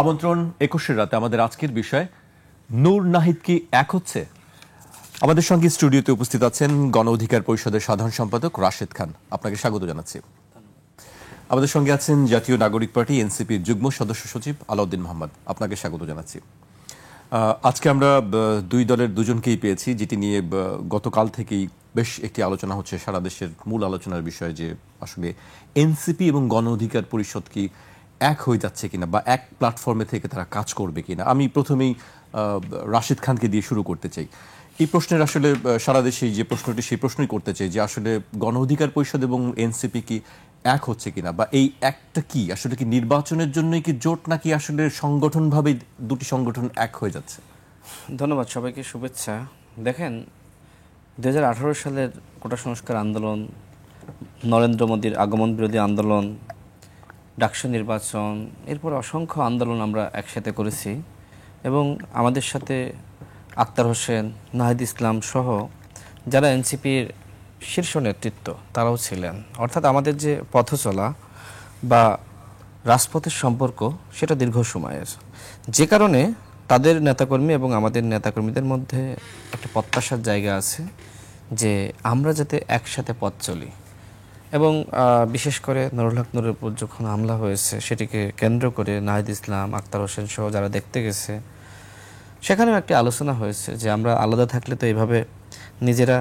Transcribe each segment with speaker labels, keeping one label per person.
Speaker 1: আমন্ত্রণ ২১ রাতে আমাদের আজকের বিষয় নূর নাহিদ কি এক হচ্ছে। আমাদের সঙ্গে স্টুডিওতে উপস্থিত আছেন গণ অধিকার পরিষদের সাধারণ সম্পাদক রাশেদ খান, আপনাকে স্বাগত জানাচ্ছি। আমাদের সঙ্গে আছেন জাতীয় নাগরিক পার্টি এনসিপির যুগ্ম সদস্য সচিব আলাউদ্দিন মোহাম্মদ, আপনাকে স্বাগত জানাচ্ছি। আজকে আমরা দুই দলের দুজনকেই পেয়েছি, যেটি নিয়ে গতকাল থেকেই বেশ একটি আলোচনা হচ্ছে সারা দেশের মূল আলোচনার বিষয়, যে আসলে এনসিপি এবং গণ অধিকার পরিষদ কি এক হয়ে যাচ্ছে কিনা বা এক প্ল্যাটফর্মে থেকে তারা কাজ করবে কিনা। আমি প্রথমেই রাশেদ খানকে দিয়ে শুরু করতে চাই। এই প্রশ্নের আসলে সারা দেশেই যে প্রশ্নটি, সেই প্রশ্নই করতে চাই যে আসলে গণ অধিকার পরিষদ এবং এনসিপি কি এক হচ্ছে কিনা, বা এই একটা কি আসলে কি নির্বাচনের জন্যই কি জোট, নাকি আসলে সংগঠনভাবে দুটি সংগঠন এক হয়ে যাচ্ছে?
Speaker 2: ধন্যবাদ, সবাইকে শুভেচ্ছা। দেখেন, 2018 সালের কোটা সংস্কার আন্দোলন, নরেন্দ্র মোদীর আগমন বিরোধী আন্দোলন, ডাকসু নির্বাচন, এরপর অসংখ্য আন্দোলন আমরা একসাথে করেছি এবং আমাদের সাথে আক্তার হোসেন, নাহিদ ইসলাম সহ যারা এনসিপির শীর্ষ নেতৃত্ব তারাও ছিলেন। অর্থাৎ আমাদের যে পথ চলা বা রাজপথের সম্পর্ক সেটা দীর্ঘ সময়ের, যে কারণে তাদের নেতাকর্মী এবং আমাদের নেতাকর্মীদের মধ্যে একটা প্রত্যাশার জায়গা আছে যে আমরা যাতে একসাথে পথ চলি। এবং বিশেষ করে নুরুল হক নূরের উপর যখন হামলা হয়েছে, সেটিকে কেন্দ্র করে নাহিদ ইসলাম, আক্তার হোসেন সহ যারা দেখতে গেছে, সেখানেও একটি আলোচনা হয়েছে যে আমরা আলাদা থাকলে তো এইভাবে নিজেরা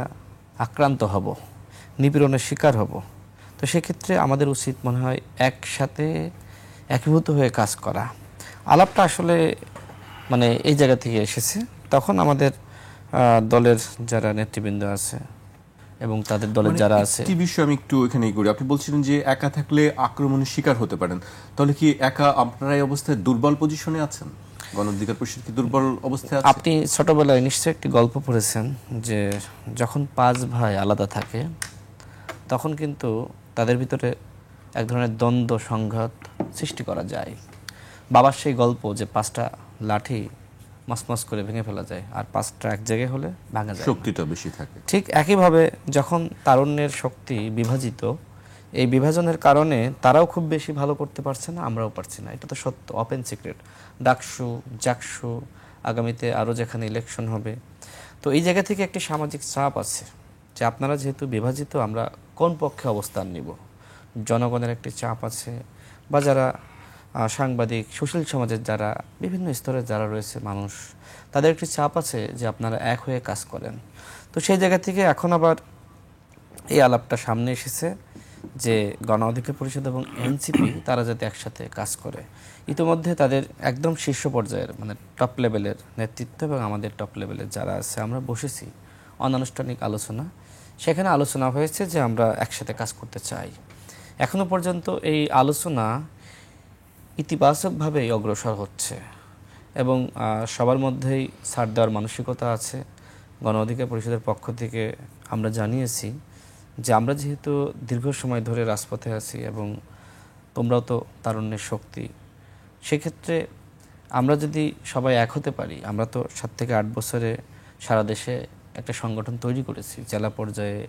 Speaker 2: আক্রান্ত হব, নিপীড়নের শিকার হব। তো সেক্ষেত্রে আমাদের উচিত মনে হয় একসাথে একীভূত হয়ে কাজ করা। আলাপটা আসলে মানে এই জায়গা থেকে এসেছে। তখন আমাদের দলের যারা নেতৃবৃন্দ আছে এবং তাদের দলের যারা আছে,
Speaker 1: একটি বিষয় আমি একটু এখানেই করি। আপনি বলছিলেন যে একা থাকলে আক্রমণের শিকার হতে পারেন, তাহলে কি একা আপনারা এই অবস্থায় দুর্বল পজিশনে আছেন? গণ অধিকার পরিষদ কি দুর্বল অবস্থায় আছে?
Speaker 2: আপনি ছোটবেলায় নিশ্চয়ই একটি গল্প পড়েছেন যে যখন 5 ভাই আলাদা থাকে তখন কিন্তু তাদের ভিতরে এক ধরনের দ্বন্দ্ব সংঘাত সৃষ্টি করা যায়। বাবার সেই গল্প যে 5টা লাঠি মসমস করে ভেঙে ফেলা যায়, আর 5টা এক জায়গায় হলে ভাঙা যায়,
Speaker 1: শক্তিটা বেশি থাকে।
Speaker 2: ঠিক একইভাবে যখন তারুণ্যের শক্তি বিভাজিত, এই বিভাজনের কারণে তারাও খুব বেশি ভালো করতে পারছে না, আমরাও পারছি না। এটা তো সত্য, ওপেন সিক্রেট। ডাকসু, জাকসু, আগামীতে আরও যেখানে ইলেকশন হবে, তো এই জায়গা থেকে একটি সামাজিক চাপ আছে যে আপনারা যেহেতু বিভাজিত, আমরা কোন পক্ষে অবস্থান নিব। জনগণের একটি চাপ আছে, বা যারা সাংবাদিক, সুশীল সমাজের যারা বিভিন্ন স্তরের যারা রয়েছে মানুষ, তাদের একটি চাপ আছে যে আপনারা এক হয়ে কাজ করেন। তো সেই জায়গা থেকে এখন আবার এই আলাপটা সামনে এসেছে যে গণ অধিকার পরিষদ এবং এনসিপি তারা যাতে একসাথে কাজ করে। ইতিমধ্যে তাদের একদম শীর্ষ পর্যায়ের মানে টপ লেভেলের নেতৃত্ব এবং আমাদের টপ লেভেলের যারা আছে আমরা বসেছি অনানুষ্ঠানিক আলোচনা। সেখানে আলোচনা হয়েছে যে আমরা একসাথে কাজ করতে চাই। এখনো পর্যন্ত এই আলোচনা ইতিবাচকভাবেই অগ্রসর হচ্ছে এবং সবার মধ্যেই ছাড় দেওয়ার মানসিকতা আছে। গণ অধিকার পরিষদের পক্ষ থেকে আমরা জানিয়েছি যে আমরা যেহেতু দীর্ঘ সময় ধরে রাজপথে আছি এবং তোমরাও তো তারুণ্যের শক্তি, সেক্ষেত্রে আমরা যদি সবাই এক হতে পারি, আমরা তো 7 থেকে 8 বছরে সারা দেশে একটা সংগঠন তৈরি করেছি, জেলা পর্যায়ে,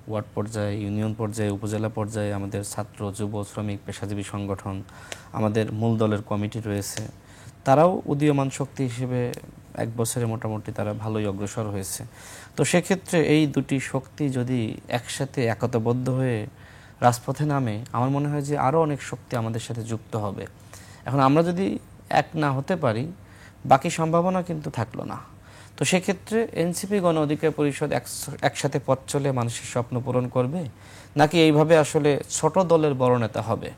Speaker 2: ওয়ার্ড পর্যায়ে, ইউনিয়ন পর্যায়ে, উপজেলা পর্যায়ে আমাদের ছাত্র, যুব, শ্রমিক, পেশাজীবী সংগঠন, আমাদের মূল দলের কমিটি রয়েছে, তারাও উদীয়মান শক্তি হিসেবে 1 বছরে মোটামুটি তারা ভালোই অগ্রসর হয়েছে। তো সেক্ষেত্রে এই দুটি শক্তি যদি একসাথে একতাবদ্ধ হয়ে রাজপথে নামে, আমার মনে হয় যে আরও অনেক শক্তি আমাদের সাথে যুক্ত হবে। এখন আমরা যদি এক না হতে পারি, বাকি সম্ভাবনা কিন্তু থাকলো না। তো সেক্ষেত্রে এনসিপি গণ অধিকার পরিষদ একসাথে পথ চলে মানুষের স্বপ্ন পূরণ করবে, নাকি এইভাবে আসলে ছোট দলের বড় নেতা হবে?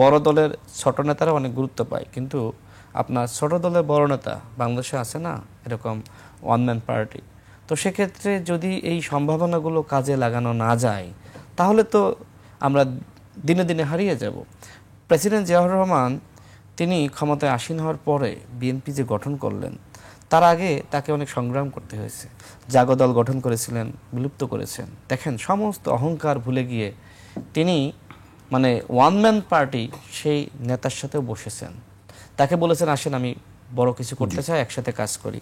Speaker 2: বড় দলের ছোট নেতারা অনেক গুরুত্ব পায়, কিন্তু আপনার ছোট দলের বড় নেতা বাংলাদেশে আছে না, এরকম ওয়ান ম্যান পার্টি। তো সেক্ষেত্রে যদি এই সম্ভাবনাগুলো কাজে লাগানো না যায়, তাহলে তো আমরা দিনে দিনে হারিয়ে যাব। প্রেসিডেন্ট জিয়াউর রহমান তিনি ক্ষমতায় আসীন হওয়ার পরে বিএনপি যে গঠন করলেন, তার আগে তাকে অনেক সংগ্রাম করতে হয়েছে। জাগো দল গঠন করেছিলেন, বিলুপ্ত করেছেন। দেখেন, সমস্ত অহংকার ভুলে গিয়ে তিনি মানে ওয়ান ম্যান পার্টি সেই নেতার সাথেও বসেছেন, তাকে বলেছেন আসেন আমি বড় কিছু করতে চাই, একসাথে কাজ করি।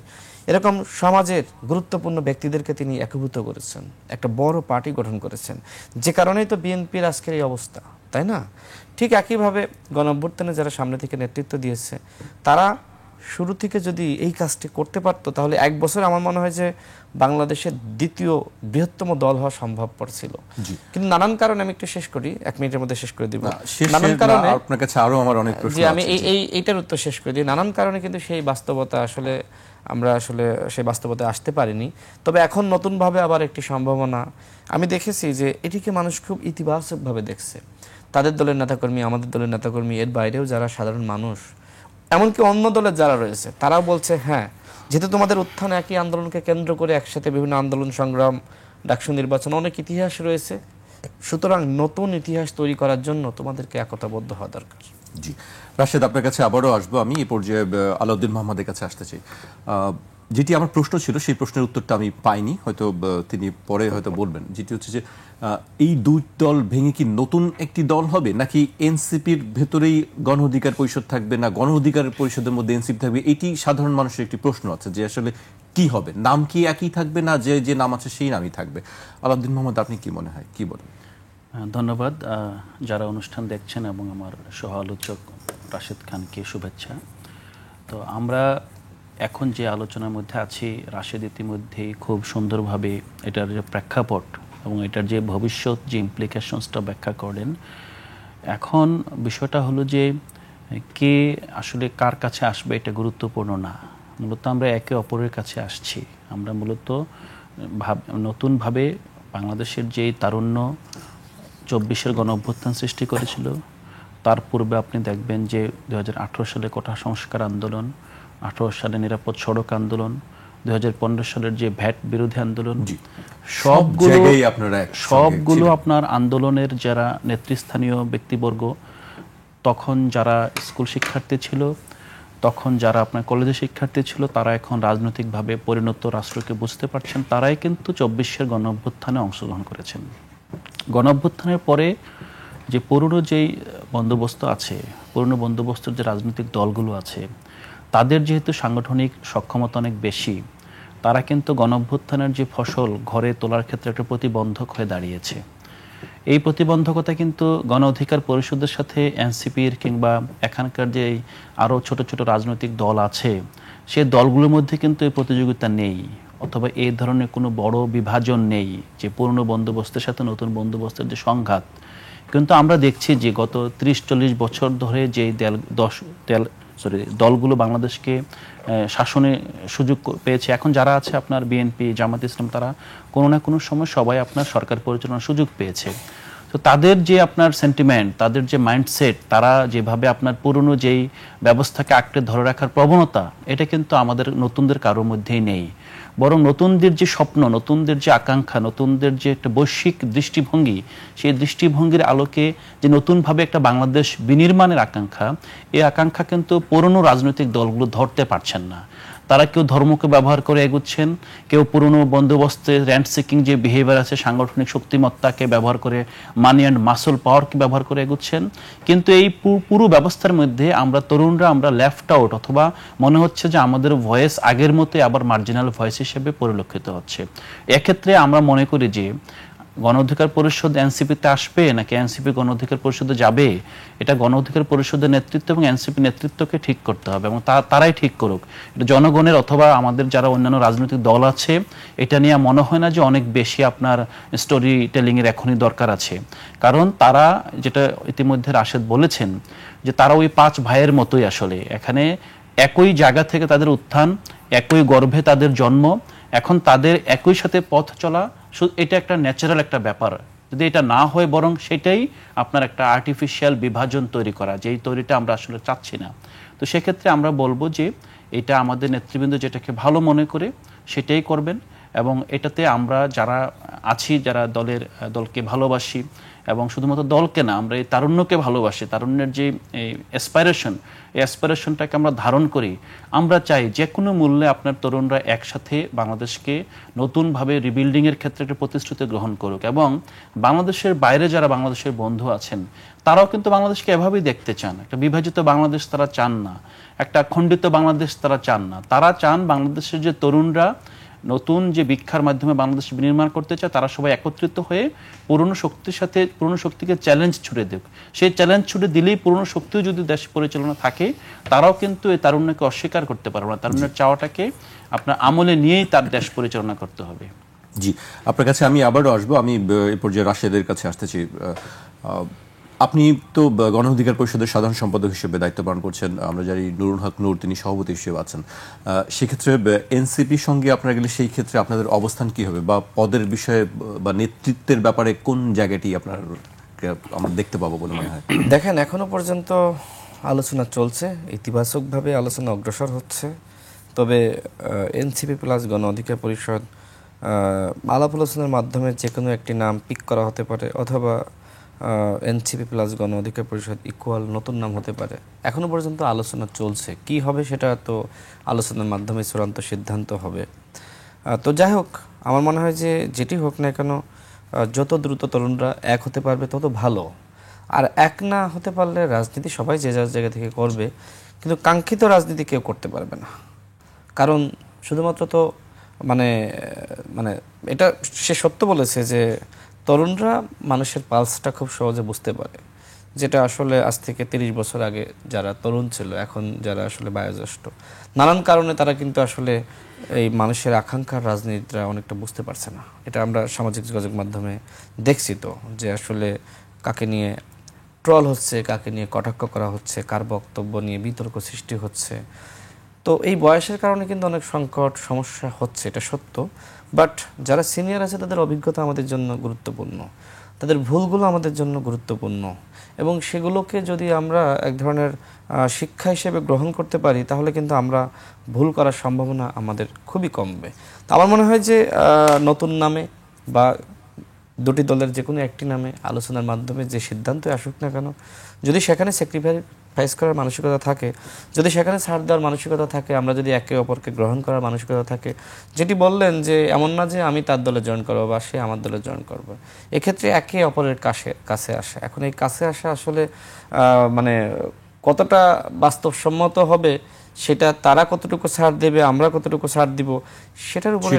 Speaker 2: এরকম সমাজের গুরুত্বপূর্ণ ব্যক্তিদেরকে তিনি একীভূত করেছেন, একটা বড় পার্টি গঠন করেছেন, যে কারণেই তো বিএনপির আজকের এই অবস্থা। তাই না? ঠিক একইভাবে গণঅভ্যুত্থানে যারা সামনে থেকে নেতৃত্ব দিয়েছে তারা শুরু থেকে যদি এই কাজটি করতে পারতো তাহলে 1 বছর আমার মনে হয় যে বাংলাদেশের দ্বিতীয় বৃহত্তম দল হওয়া সম্ভবপর ছিল। কিন্তু নানান কারণে, আমি একটু শেষ করি, 1 মিনিটের মধ্যে শেষ করে দিব। নানান কারণে
Speaker 1: আপনার কাছে আরো আমার অনেক প্রশ্ন আছে,
Speaker 2: আমি এইটার উত্তর শেষ করে দিই। নানান কারণে কিন্তু সেই বাস্তবতা আমরা সেই বাস্তবতায় আসতে পারিনি। তবে এখন নতুনভাবে আবার একটি সম্ভাবনা আমি দেখেছি যে এটিকে মানুষ খুব ইতিবাচকভাবে দেখছে। তাদের দলের নেতাকর্মী, আমাদের দলের নেতাকর্মী, এর বাইরেও যারা সাধারণ মানুষ, এমনকি অন্য দলের যারা রয়েছে, তারাও বলছে হ্যাঁ, যেহেতু তোমাদের উত্থান একই আন্দোলনকে কেন্দ্র করে একসাথে বিভিন্ন আন্দোলন সংগ্রাম, ডাকসু নির্বাচন, অনেক ইতিহাস রয়েছে, সুতরাং নতুন ইতিহাস তৈরি করার জন্য তোমাদেরকে একতাবদ্ধ হওয়া দরকার।
Speaker 1: জি, রাশেদ, আপনার কাছে আবারও আসবো। আমি এই পর্যায়ে আলাউদ্দিন মোহাম্মদের কাছে আসতে চাই। যেটি আমার প্রশ্ন ছিল সেই প্রশ্নের উত্তরটা আমি পাইনি, হয়তো তিনি পরে হয়তো বলবেন। যেটি হচ্ছে যে এই দুই দল ভেঙে কি নতুন একটি দল হবে, নাকি এনসিপির ভেতরেই গণ অধিকার পরিষদ থাকবে, না গণ অধিকার পরিষদের মধ্যে এনসিপি থাকবে? এটি সাধারণ মানুষের একটি প্রশ্ন আছে যে আসলে কি হবে, নাম কি একই থাকবে, না যে নাম আছে সেই নামই থাকবে? আলাউদ্দিন মোহাম্মদ, আপনি কি মনে হয়, কি বলেন?
Speaker 3: ধন্যবাদ। যারা অনুষ্ঠান দেখছেন এবং আমার সহ আলোচক রাশেদ খানকে শুভেচ্ছা। তো আমরা এখন যে আলোচনার মধ্যে আছি, রাশেদ ইতিমধ্যেই খুব সুন্দরভাবে এটার যে প্রেক্ষাপট এবং এটার যে ভবিষ্যৎ যে ইমপ্লিকেশনসটা ব্যাখ্যা করেন। এখন বিষয়টা হলো যে কে আসলে কার কাছে আসবে এটা গুরুত্বপূর্ণ না, মূলত আমরা একে অপরের কাছে আসছি। আমরা মূলত নতুনভাবে বাংলাদেশের যে তারুণ্য 24-এর গণ অভ্যুত্থান সৃষ্টি করেছিল, তার পূর্বে আপনি দেখবেন যে 2018 সালে কোটা সংস্কার আন্দোলন, 18 সালে নিরাপদ সড়ক আন্দোলন, 2015 সালের যে ভ্যাট বিরোধী আন্দোলন, সবগুলো আপনার আন্দোলনের যারা নেতৃস্থানীয় ব্যক্তিবর্গ, তখন যারা স্কুল শিক্ষার্থী ছিল, তখন যারা আপনার কলেজে শিক্ষার্থী ছিল, তারা এখন রাজনৈতিকভাবে পরিণত রাষ্ট্রকে বুঝতে পারছেন, তারাই কিন্তু 24-এর গণ অভ্যুত্থানে অংশগ্রহণ করেছেন। গণ অভ্যুত্থানের পরে যে পুরনো যেই বন্দোবস্ত আছে, পুরনো বন্দোবস্তের যে রাজনৈতিক দলগুলো আছে, তাদের যেহেতু সাংগঠনিক সক্ষমতা অনেক বেশি, তারা কিন্তু গণ অভ্যুত্থানের যে ফসল ঘরে তোলার ক্ষেত্রে একটা প্রতিবন্ধক হয়ে দাঁড়িয়েছে। এই প্রতিবন্ধকতা কিন্তু গণ অধিকার পরিষদের সাথে এনসিপির কিংবা এখানকার যে আরও ছোট ছোট রাজনৈতিক দল আছে, সেই দলগুলোর মধ্যে কিন্তু এই প্রতিযোগিতা নেই, অথবা এই ধরনের কোনো বড় বিভাজন নেই যে পুরনো বন্দোবস্তের সাথে নতুন বন্দোবস্তের যে সংঘাত। কিন্তু আমরা দেখছি যে গত 30-40 বছর ধরে যে দলগুলো বাংলাদেশকে শাসনে সুযোগ পেয়েছে, এখন যারা আছে আপনার বিএনপি, জামাত ইসলাম, তারা কোনো না কোনো সময় সবাই আপনার সরকার পরিচালনার সুযোগ পেয়েছে। তো তাদের যে আপনার সেন্টিমেন্ট, তাদের যে মাইন্ডসেট, তারা যেভাবে আপনার পুরনো যেই ব্যবস্থাকে আঁকড়ে ধরে রাখার প্রবণতা, এটা কিন্তু আমাদের নতুনদের কারোর মধ্যেই নেই। বরং নতুনদের যে স্বপ্ন, নতুনদের যে আকাঙ্ক্ষা, নতুনদের যে একটা বৈশ্বিক দৃষ্টিভঙ্গি, সেই দৃষ্টিভঙ্গির আলোকে যে নতুনভাবে একটা বাংলাদেশ বিনির্মাণের আকাঙ্ক্ষা, এই আকাঙ্ক্ষা কিন্তু পুরনো রাজনৈতিক দলগুলো ধরতে পারছেন না। তারা কেউ ধর্মকে ব্যবহার করে এগুচ্ছেন, কেউ পুরনো বন্দোবস্তের র্যান্ট সিকিং যে বিহেভিয়ার আছে, সাংগঠনিক শক্তিমত্তাকে ব্যবহার করে, মানি অ্যান্ড মাসল পাওয়ারকে ব্যবহার করে এগুচ্ছেন। কিন্তু এই পুরো ব্যবস্থার মধ্যে আমরা তরুণরা আমরা লেফট আউট, অথবা মনে হচ্ছে যে আমাদের ভয়েস আগের মতোই আবার মার্জিনাল ভয়েস হিসেবে পরিলক্ষিত হচ্ছে। এক্ষেত্রে আমরা মনে করি যে গণ অধিকার পরিষদ এনসিপিতে আসবে নাকি এনসিপি গণ অধিকার পরিষদে যাবে, এটা গণ অধিকার পরিষদের নেতৃত্ব এবং এনসিপি নেতৃত্বকে ঠিক করতে হবে, এবং তারাই ঠিক করুক। এটা জনগণের অথবা আমাদের যারা অন্যান্য রাজনৈতিক দল আছে, এটা নিয়ে মনে হয় না যে অনেক বেশি আপনার স্টোরি টেলিং এর এখনই দরকার আছে। কারণ তারা, যেটা ইতিমধ্যে রাশেদ বলেছেন, যে তারা ওই 5 ভাইয়ের মতোই আসলে, এখানে একই জায়গা থেকে তাদের উত্থান, একই গর্ভে তাদের জন্ম, এখন তাদের একই সাথে পথ চলা, এটা একটা ন্যাচারাল একটা ব্যাপার। যদি এটা না হয়, বরং সেটাই আপনার একটা আর্টিফিশিয়াল বিভাজন তৈরি করা, যেই তৈরিটা আমরা আসলে চাচ্ছি না। তো সেক্ষেত্রে আমরা বলবো যে এটা আমাদের নেতৃবৃন্দ যেটাকে ভালো মনে করে সেটাই করবেন, এবং এটাতে আমরা যারা আছি, যারা দলকে ভালোবাসি, এবং শুধুমাত্র দলকে না, আমরা এই তারুণ্যকে ভালোবাসি, তারুণ্যের যে অ্যাসপাইরেশন, এই অ্যাসপাইরেশনটাকে আমরা ধারণ করি। আমরা চাই যে কোনো মূল্যে আপনার তরুণরা একসাথে বাংলাদেশকে নতুনভাবে রিবিল্ডিংয়ের ক্ষেত্রে একটা প্রতিশ্রুতি গ্রহণ করুক, এবং বাংলাদেশের বাইরে যারা বাংলাদেশের বন্ধু আছেন, তারাও কিন্তু বাংলাদেশকে এভাবেই দেখতে চান। একটা বিভাজিত বাংলাদেশ তারা চান না, একটা খণ্ডিত বাংলাদেশ তারা চান না। তারা চান বাংলাদেশের যে তরুণরা নতুন যে ভিক্ষার মাধ্যমে বাংলাদেশ বিনির্মাণ করতে চায় তারা সবাই একত্রিত হয়ে পুরনো শক্তির সাথে পুরনো শক্তিকে চ্যালেঞ্জ ছুড়ে দেবে। সেই চ্যালেঞ্জ ছুড়ে দিলেই পুরনো শক্তিও যদি দেশ পরিচালনা থাকে, তারাও কিন্তু এই তারুণ্যকে অস্বীকার করতে পারবে না। তারুণ্যের চাওয়াটাকে আপনার আমলে নিয়েই তার দেশ পরিচালনা করতে হবে।
Speaker 1: জি, আপনার কাছে আমি আবারও আসবো। আমি এই পর্যায়ে রাশেদের কাছে আসতেছি। আপনি তো গণ অধিকার পরিষদের সাধারণ সম্পাদক হিসেবে দায়িত্ব পালন করছেন। আমরা জানি নুরুল হক নূর তিনি সভাপতি হিসেবে আছেন। সেক্ষেত্রে এনসিপির সঙ্গে আপনারা গেলে সেই ক্ষেত্রে আপনাদের অবস্থান কি হবে, বা পদের বিষয়ে বা নেতৃত্বের ব্যাপারে কোন জায়গাটি আমরা দেখতে পাবো বলে মনে হয়?
Speaker 2: দেখেন, এখনো পর্যন্ত আলোচনা চলছে, ইতিবাচকভাবে আলোচনা অগ্রসর হচ্ছে। তবে এনসিপি প্লাস গণ অধিকার পরিষদ আলাপ আলোচনার মাধ্যমে যে কোনো একটি নাম পিক করা হতে পারে, অথবা এনসিপি প্লাস গণ অধিকার পরিষদ ইকুয়াল নতুন নাম হতে পারে। এখনো পর্যন্ত আলোচনা চলছে, কি হবে সেটা তো আলোচনার মাধ্যমে চূড়ান্ত সিদ্ধান্ত হবে। তো যাই হোক, আমার মনে হয় যে যেটি হোক না কেন, যত দ্রুত তরুণরা এক হতে পারবে তত ভালো। আর এক না হতে পারলে রাজনীতি সবাই যে যার জায়গা থেকে করবে, কিন্তু কাঙ্ক্ষিত রাজনীতি কেউ করতে পারবে না। কারণ শুধুমাত্র তো মানে মানে এটা সে সত্য বলেছে যে তরুণরা মানুষের পালসটা খুব সহজে বুঝতে পারে, যেটা আসলে আজ থেকে 30 বছর আগে যারা তরুণ ছিল, এখন যারা আসলে বয়োজ্যেষ্ঠ, নানান কারণে তারা কিন্তু আসলে এই মানুষের আকাঙ্ক্ষার রাজনীতিটা অনেকটা বুঝতে পারছে না। এটা আমরা সামাজিক যোগাযোগ মাধ্যমে দেখছি তো, যে আসলে কাকে নিয়ে ট্রল হচ্ছে, কাকে নিয়ে কটাক্ষ করা হচ্ছে, কার বক্তব্য নিয়ে বিতর্ক সৃষ্টি হচ্ছে। তো এই বয়সের কারণে কিন্তু অনেক সংকট সমস্যা হচ্ছে, এটা সত্য। বাট যারা সিনিয়র আছে তাদের অভিজ্ঞতা আমাদের জন্য গুরুত্বপূর্ণ, তাদের ভুলগুলো আমাদের জন্য গুরুত্বপূর্ণ, এবং সেগুলোকে যদি আমরা এক ধরনের শিক্ষা হিসেবে গ্রহণ করতে পারি, তাহলে কিন্তু আমরা ভুল করার সম্ভাবনা আমাদের খুবই কমবে। তো আমার মনে হয় যে নতুন নামে বা দুটি দলের যে কোনো একটি নামে আলোচনার মাধ্যমে যে সিদ্ধান্ত আসুক না কেন, যদি সেখানে স্যাক্রিফাইস করার মানসিকতা থাকে, যদি সেখানে ছাড় দেওয়ার মানসিকতা থাকে, আমরা যদি একে অপরকে গ্রহণ করার মানসিকতা থাকে, যেটি বললেন যে এমন না যে আমি তার দলে জয়েন করবো বা সে আমার দলে জয়েন করবে, এক্ষেত্রে একে অপরের কাছে আসে। এখন এই কাছে আসা আসলে মানে কতটা বাস্তবসম্মত হবে, সেটা তারা কতটুকু ছাড় দেবে, আমরা কতটুকু ছাড় দিব, সেটার উপরে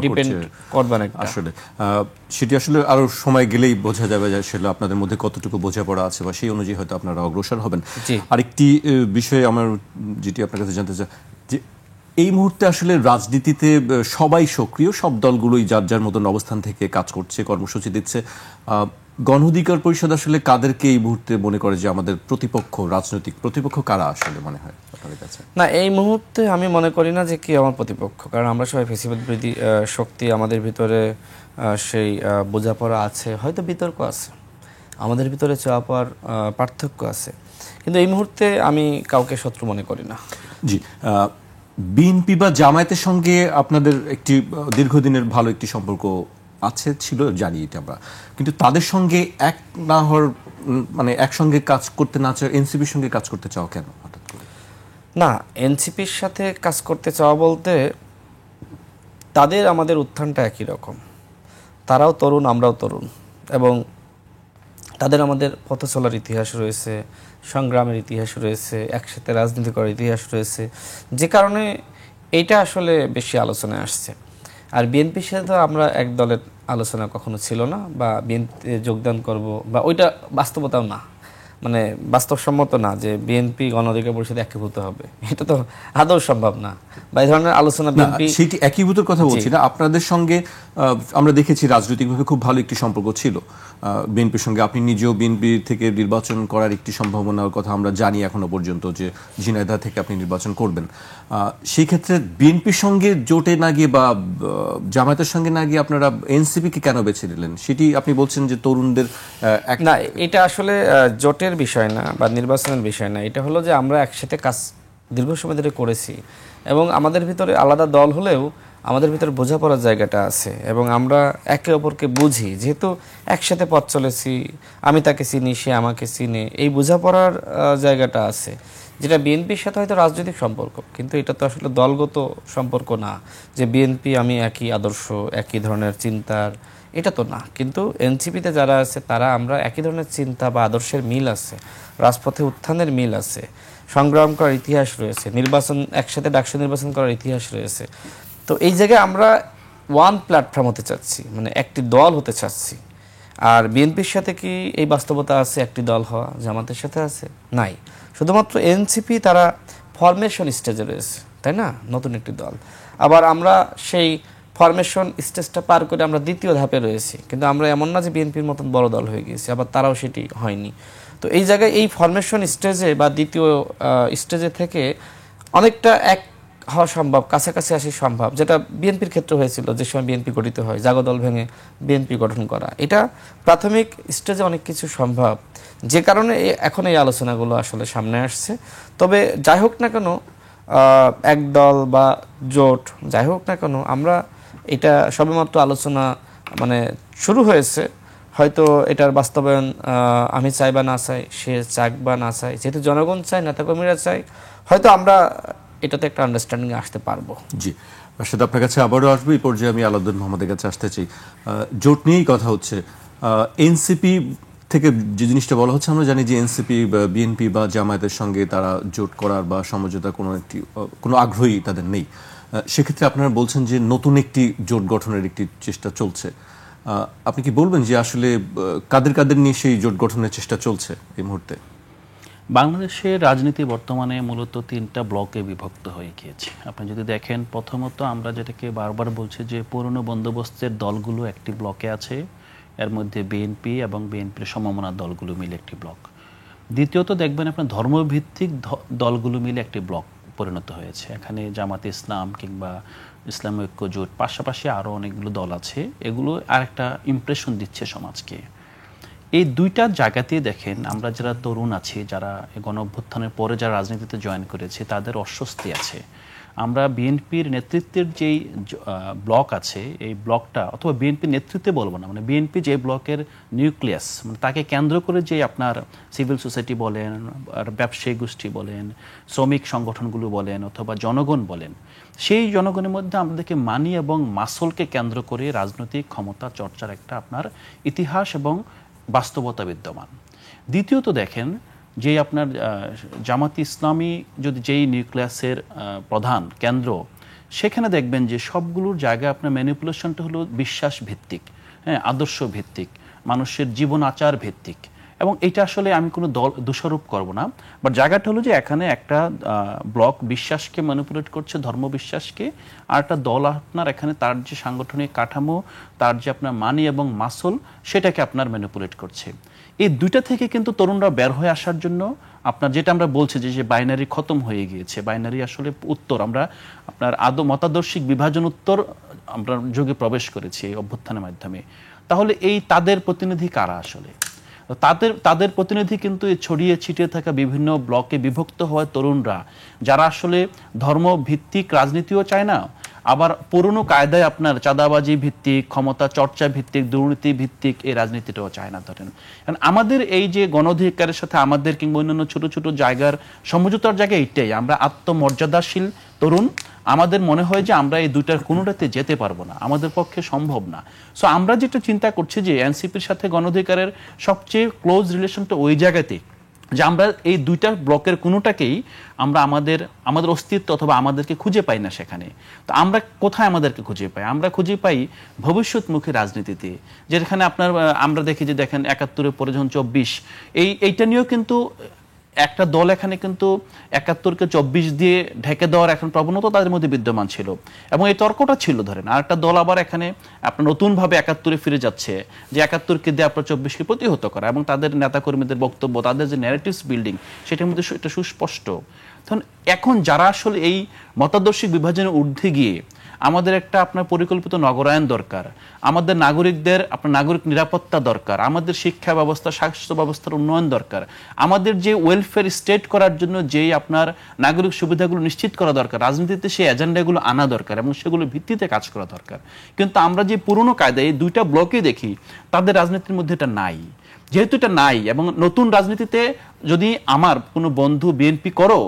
Speaker 2: ডিপেন্ড করবে না।
Speaker 1: আসলে সেটি আসলে আরো সময় গেলেই বোঝা যাবে যে আসলে আপনাদের মধ্যে কতটুকু বোঝাপড়া আছে, বা সেই অনুযায়ী হয়তো আপনারা অগ্রসর হবেন। আরেকটি বিষয়ে আমার যেটি আপনার কাছে জানতে চাই, যে এই মুহূর্তে আসলে রাজনীতিতে সবাই সক্রিয়, সব দলগুলোই যার যার মতন অবস্থান থেকে কাজ করছে, কর্মসূচি দিচ্ছে। গণ অধিকার পরিষদ আসলে কাদেরকে এই মুহূর্তে মনে করে যে আমাদের প্রতিপক্ষ, রাজনৈতিক প্রতিপক্ষ কারা আসলে মনে হয় আপনাদের কাছে?
Speaker 2: না, এই মুহূর্তে আমি মনে করি না যে কি আমার প্রতিপক্ষ, কারণ আমরা সবাই ফেসিবাদ বিরোধী শক্তি, আমাদের ভিতরে সেই বোঝাপড়া আছে, হয়তো বিতর্ক আছে, আমাদের ভিতরে চাওয়া পাওয়ার পার্থক্য আছে, কিন্তু এই মুহূর্তে আমি কাউকে শত্রু মনে করি না।
Speaker 1: জি, বিএনপি বা জামায়াতের সঙ্গে আপনাদের একটি দীর্ঘদিনের ভালো একটি সম্পর্ক আছে, ছিল, জানি এটা আমরা, কিন্তু তাদের সঙ্গে এক না হওয়ার, মানে একসঙ্গে কাজ করতে না চাও, এনসিপির সঙ্গে কাজ করতে চাও কেন হঠাৎ করে?
Speaker 2: না, এনসিপির সাথে কাজ করতে চাওয়া বলতে, তাদের আমাদের উত্থানটা একই রকম, তারাও তরুণ, আমরাও তরুণ, এবং তাদের আমাদের পথ চলার ইতিহাস রয়েছে, সংগ্রামের ইতিহাস রয়েছে, একসাথে রাজনীতি করার ইতিহাস রয়েছে, যে কারণে এইটা আসলে বেশি আলোচনায় আসছে। আর বিএনপির সাথে তো আমরা এক দলের আলোচনা কখনো ছিল না, বা বিএনপিতে যোগদান করব বা ওইটা বাস্তবতাও না, মানে বাস্তবসম্মত না যে বিএনপি গণ অধিকার পরিষদে একীভূত হবে, এটা তো আদৌ সম্ভব না। বা এই ধরনের আলোচনা বিএনপি,
Speaker 1: সেটি একীভূতের কথা বলছি না, আপনাদের সঙ্গে আমরা দেখেছি রাজনৈতিকভাবে খুব ভালো একটি সম্পর্ক ছিল বিএনপির সঙ্গে। আপনি নিজেও বিএনপি থেকে নির্বাচন করার একটি সম্ভাবনার কথা আমরা জানি এখনো পর্যন্ত, যে ঝিনাইদহ থেকে আপনি নির্বাচন করবেন। সেই ক্ষেত্রে বিএনপির সঙ্গে জোটে না গিয়ে বা জামায়াতের সঙ্গে না গিয়ে আপনারা এনসিপিকে কেন বেছে নিলেন? সেটি আপনি বলছেন যে তরুণদের
Speaker 2: না, এটা আসলে জোটের বিষয় না বা নির্বাচনের বিষয় না, এটা হলো যে আমরা একসাথে কাজ দীর্ঘ সময় ধরে করেছি, এবং আমাদের ভিতরে আলাদা দল হলেও আমাদের ভিতরে বোঝাপড়ার জায়গাটা আছে, এবং আমরা একে অপরকে বুঝি, যেহেতু একসাথে পথ চলেছি, আমি তাকে চিনি, সে আমাকে চিনে, এই বোঝাপড়ার জায়গাটা আছে, যেটা বিএনপির সাথে হয়তো রাজনৈতিক সম্পর্ক, কিন্তু এটা তো আসলে দলগত সম্পর্ক না, যে বিএনপি আমি একই আদর্শ, একই ধরনের চিন্তার, এটা তো না। কিন্তু এনসিপিতে যারা আছে তারা আমরা একই ধরনের চিন্তা বা আদর্শের মিল আছে, রাজপথে উত্থানের মিল আছে, সংগ্রাম করার ইতিহাস রয়েছে, নির্বাচন একসাথে ডাকসু নির্বাচন করার ইতিহাস রয়েছে। তো এই জায়গায় আমরা ওয়ান প্ল্যাটফর্ম হতে চাচ্ছি, মানে একটি দল হতে চাচ্ছি। আর বিএনপির সাথে কি এই বাস্তবতা আছে একটি দল হওয়া? জামাতের সাথে আছে? নাই। শুধুমাত্র এনসিপি তারা ফরমেশন স্টেজে রয়েছে, তাই না, নতুন একটি দল। আবার আমরা সেই ফরমেশন স্টেজটা পার করে আমরা দ্বিতীয় ধাপে রয়েছি, কিন্তু আমরা এমন না যে বিএনপির মতন বড় দল হয়ে গিয়েছি, আবার তারাও সেটি হয়নি। তো এই জায়গায় এই ফরমেশন স্টেজে বা দ্বিতীয় স্টেজে থেকে অনেকটা এক হওয়া সম্ভব, কাছাকাছি আসা সম্ভব, যেটা বিএনপির ক্ষেত্রে হয়েছিল যে সময় বিএনপি গঠিত হয়, জাগদল ভেঙে বিএনপি গঠন করা। এটা প্রাথমিক স্টেজে অনেক কিছু সম্ভব, যে কারণে এখন এই আলোচনাগুলো আসলে সামনে আসছে। তবে যাই হোক না কেন, এক দল বা জোট যাই হোক না কেন, আমরা এটা সবেমাত্র আলোচনা মানে শুরু হয়েছে। হয়তো এটার বাস্তবায়ন আমি চাই বা না চাই, সে চাক বা না চাই, যেহেতু জনগণ চায়, নেতাকর্মীরা চাই, হয়তো আমরা এটাতে একটা আন্ডারস্ট্যান্ডিং আসতে পারবো।
Speaker 1: জি, রাশেদ আপনার কাছে আবারও আসবে। এই পর্যায়ে আমি আলাউদ্দিন মোহাম্মদের কাছে আসতে চাই। জোট নিয়েই কথা হচ্ছে। এনসিপি থেকে যে জিনিসটা বলা হচ্ছে, আমরা জানি যে এনসিপি বিএনপি বা জামায়াতের সঙ্গে তারা জোট করার বা সমঝোতা কোনো আগ্রহী তাদের নেই। সেক্ষেত্রে আপনারা বলছেন যে নতুন একটি জোট গঠনের একটি চেষ্টা চলছে। আপনি কি বলবেন যে আসলে কাদের কাদের নিয়ে সেই জোট গঠনের চেষ্টা চলছে এই মুহূর্তে?
Speaker 3: বাংলাদেশের রাজনীতি বর্তমানে মূলত 3টা ব্লকে বিভক্ত হয়ে গিয়েছে। আপনি যদি দেখেন, প্রথমত আমরা যেটাকে বারবার বলছি যে পুরনো বন্দোবস্তের দলগুলো একটি ব্লকে আছে, এর মধ্যে বিএনপি এবং বিএনপির সমমনা দলগুলো মিলে একটি ব্লক। দ্বিতীয়ত দেখবেন আপনার ধর্মভিত্তিক দলগুলো মিলে একটি ব্লক পরিণত হয়েছে। এখানে জামাতে ইসলাম কিংবা ইসলামী ঐক্য জোট, পাশাপাশি আরও অনেকগুলো দল আছে। এগুলো আরেকটা ইমপ্রেশন দিচ্ছে সমাজকে। এই দুইটা জায়গাতেই দেখেন, আমরা যারা তরুণ আছি, যারা গণ অভ্যুত্থানের পরে যারা রাজনীতিতে জয়েন করেছে, তাদের অস্বস্তি আছে। আমরা বিএনপির নেতৃত্বের যেই ব্লক আছে, এই ব্লকটা, অথবা বিএনপির নেতৃত্বে বলবো না, মানে বিএনপি যে ব্লকের নিউক্লিয়াস, মানে তাকে কেন্দ্র করে যে আপনার সিভিল সোসাইটি বলেন, ব্যবসায়ী গোষ্ঠী বলেন, শ্রমিক সংগঠনগুলো বলেন, অথবা জনগণ বলেন, সেই জনগণের মধ্যে আমাদেরকে মানি এবং মাসলকে কেন্দ্র করে রাজনৈতিক ক্ষমতা চর্চার একটা আপনার ইতিহাস এবং বাস্তবতা বিদ্যমান। দ্বিতীয়ত দেখেন যে আপনার জামাতি ইসলামী যদি যেই নিউক্লিয়াসের প্রধান কেন্দ্র, সেখানে দেখবেন যে সবগুলোর জায়গায় আপনার ম্যানিপুলেশনটা হলো বিশ্বাস ভিত্তিক, হ্যাঁ, আদর্শ ভিত্তিক, মানুষের জীবন আচার ভিত্তিক। এবং এটা আসলে আমি কোনো দল দোষারোপ করব না, বাট জায়গাটা হলো যে এখানে একটা ব্লক বিশ্বাসকে ম্যানিপুলেট করছে, ধর্ম বিশ্বাসকে, আর একটা দল আপনার এখানে তার যে সাংগঠনিক কাঠামো, তার যে আপনার মানি এবং মাসল, সেটাকে আপনার ম্যানিপুলেট করছে। এই দুইটা থেকে কিন্তু তরুণরা বের হয়ে আসার জন্য আপনার যেটা আমরা বলছি যে বাইনারি খতম হয়ে গিয়েছে, বাইনারি আসলে উত্তর, আমরা আপনার মতাদর্শিক বিভাজন উত্তর আমরা যুগে প্রবেশ করেছি এই অভ্যুত্থানের মাধ্যমে। তাহলে এই তাদের প্রতিনিধি কারা আসলে? তাদের প্রতিনিধি কিন্তু ছড়িয়ে ছিটিয়ে থাকা বিভিন্ন ব্লকে বিভক্ত হওয়া তরুণরা, যারা আসলে ধর্ম ভিত্তিক রাজনীতিও চায় না, আবার পুরনো কায়দায় আপনার চাঁদাবাজি ভিত্তিক, ক্ষমতা চর্চা ভিত্তিক, দুর্নীতি ভিত্তিক এই রাজনীতিটাও চায় না। ধরেন, কারণ আমাদের এই যে গণ অধিকারের সাথে আমাদের কিংবা অন্যান্য ছোট ছোট জায়গার সমঝোতার জায়গায় এইটাই, আমরা আত্মমর্যাদাশীল তরুণ, আমাদের মনে হয় যে আমরা এই দুইটার কোনোটাতে যেতে পারবো না, আমাদের পক্ষে সম্ভব না। সো আমরা যেটা চিন্তা করছি যে এনসিপির সাথে গণ অধিকারের সবচেয়ে ক্লোজ রিলেশনটা ওই জায়গাতে, যে আমরা এই দুইটা ব্লকের কোনোটাকেই আমরা আমাদের অস্তিত্ব অথবা আমাদেরকে খুঁজে পাই না সেখানে। তো আমরা কোথায় আমাদেরকে খুঁজে পাই? আমরা খুঁজে পাই ভবিষ্যৎমুখী রাজনীতিতে, যেখানে আপনার আমরা দেখি যে দেখেন ৭১-এর পরে যখন ২৪, এইটা নিয়েও কিন্তু একটা দল এখানে কিন্তু ৭১-কে ২৪ দিয়ে ঢেকে দেওয়ার এখন প্রবণতা তাদের মধ্যে বিদ্যমান ছিল, এবং এই তর্কটা ছিল। ধরেন আর একটা দল আবার এখানে আপনার নতুনভাবে ৭১-এ ফিরে যাচ্ছে, যে ৭১-কে দিয়ে আপনার ২৪-কে প্রতিহত করা, এবং তাদের নেতাকর্মীদের বক্তব্য, তাদের যে ন্যারেটিভস বিল্ডিং, সেটার মধ্যে এটা সুস্পষ্ট। তখন এখন যারা আসলে এই মতাদর্শিক বিভাজনের ঊর্ধ্বে গিয়ে আমাদের একটা আপনার পরিকল্পিত নগরায়ন দরকার, আমাদের নাগরিকদের আপনার নাগরিক নিরাপত্তা দরকার, আমাদের শিক্ষা ব্যবস্থা, স্বাস্থ্য ব্যবস্থার উন্নয়ন দরকার, আমাদের যে ওয়েলফেয়ার স্টেট করার জন্য যেই আপনার নাগরিক সুবিধাগুলো নিশ্চিত করা দরকার, রাজনীতিতে সেই এজেন্ডাগুলো আনা দরকার এবং সেগুলো ভিত্তিতে কাজ করা দরকার। কিন্তু আমরা যে পুরনো কায়দায় এই দুইটা ব্লকে দেখি, তাদের রাজনীতির মধ্যে এটা নাই। যেহেতু এটা নাই, এবং নতুন রাজনীতিতে যদি আমার কোনো বন্ধু বিএনপি করো,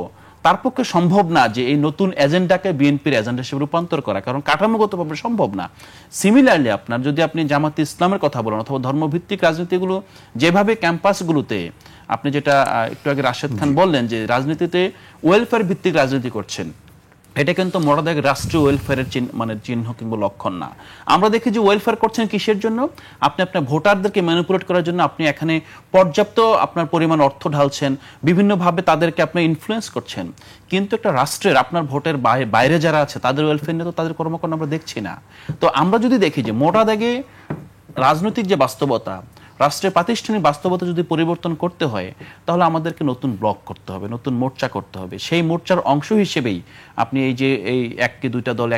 Speaker 3: তার পক্ষে সম্ভব না যে এই নতুন এজেন্ডাকে বিএনপির এজেন্ডা হিসেবে রূপান্তর করা, কারণ কাঠামোগতভাবে সম্ভব না। সিমিলারলি আপনার যদি আপনি জামাতে ইসলামের কথা বলেন অথবা ধর্মভিত্তিক রাজনীতিগুলো যেভাবে ক্যাম্পাসগুলোতে, আপনি যেটা একটু আগে রাশেদ খান বললেন যে রাজনীতিতে ওয়েলফেয়ার ভিত্তিক রাজনীতি করছেন, এটা কিন্তু মোটা দাগে রাষ্ট্রীয় ওয়েলফেয়ারের চিহ্ন কিংবা লক্ষণ না। আমরা দেখি যে ওয়েলফেয়ার করছেন কিসের জন্য? আপনি আপনার ভোটারদেরকে ম্যানিপুলেট করার জন্য আপনি এখানে পর্যাপ্ত আপনার পরিমাণ অর্থ ঢালছেন, বিভিন্নভাবে তাদেরকে আপনি ইনফ্লুয়েন্স করছেন। কিন্তু একটা রাষ্ট্রের আপনার ভোটের বাইরে যারা আছে তাদের ওয়েলফেয়ার নিয়ে তো তাদের কর্মকাণ্ড আমরা দেখছি না। তো আমরা যদি দেখি যে মোটা দাগে রাজনৈতিক যে বাস্তবতা, রাষ্ট্রের প্রাতিষ্ঠানিক বাস্তবতা যদি পরিবর্তন করতে হয়, তাহলে আমাদেরকে নতুন ব্লক করতে হবে, নতুন মোর্চা করতে হবে। সেই মোর্চার অংশ হিসেবেই আপনি এই একটি দুইটা দল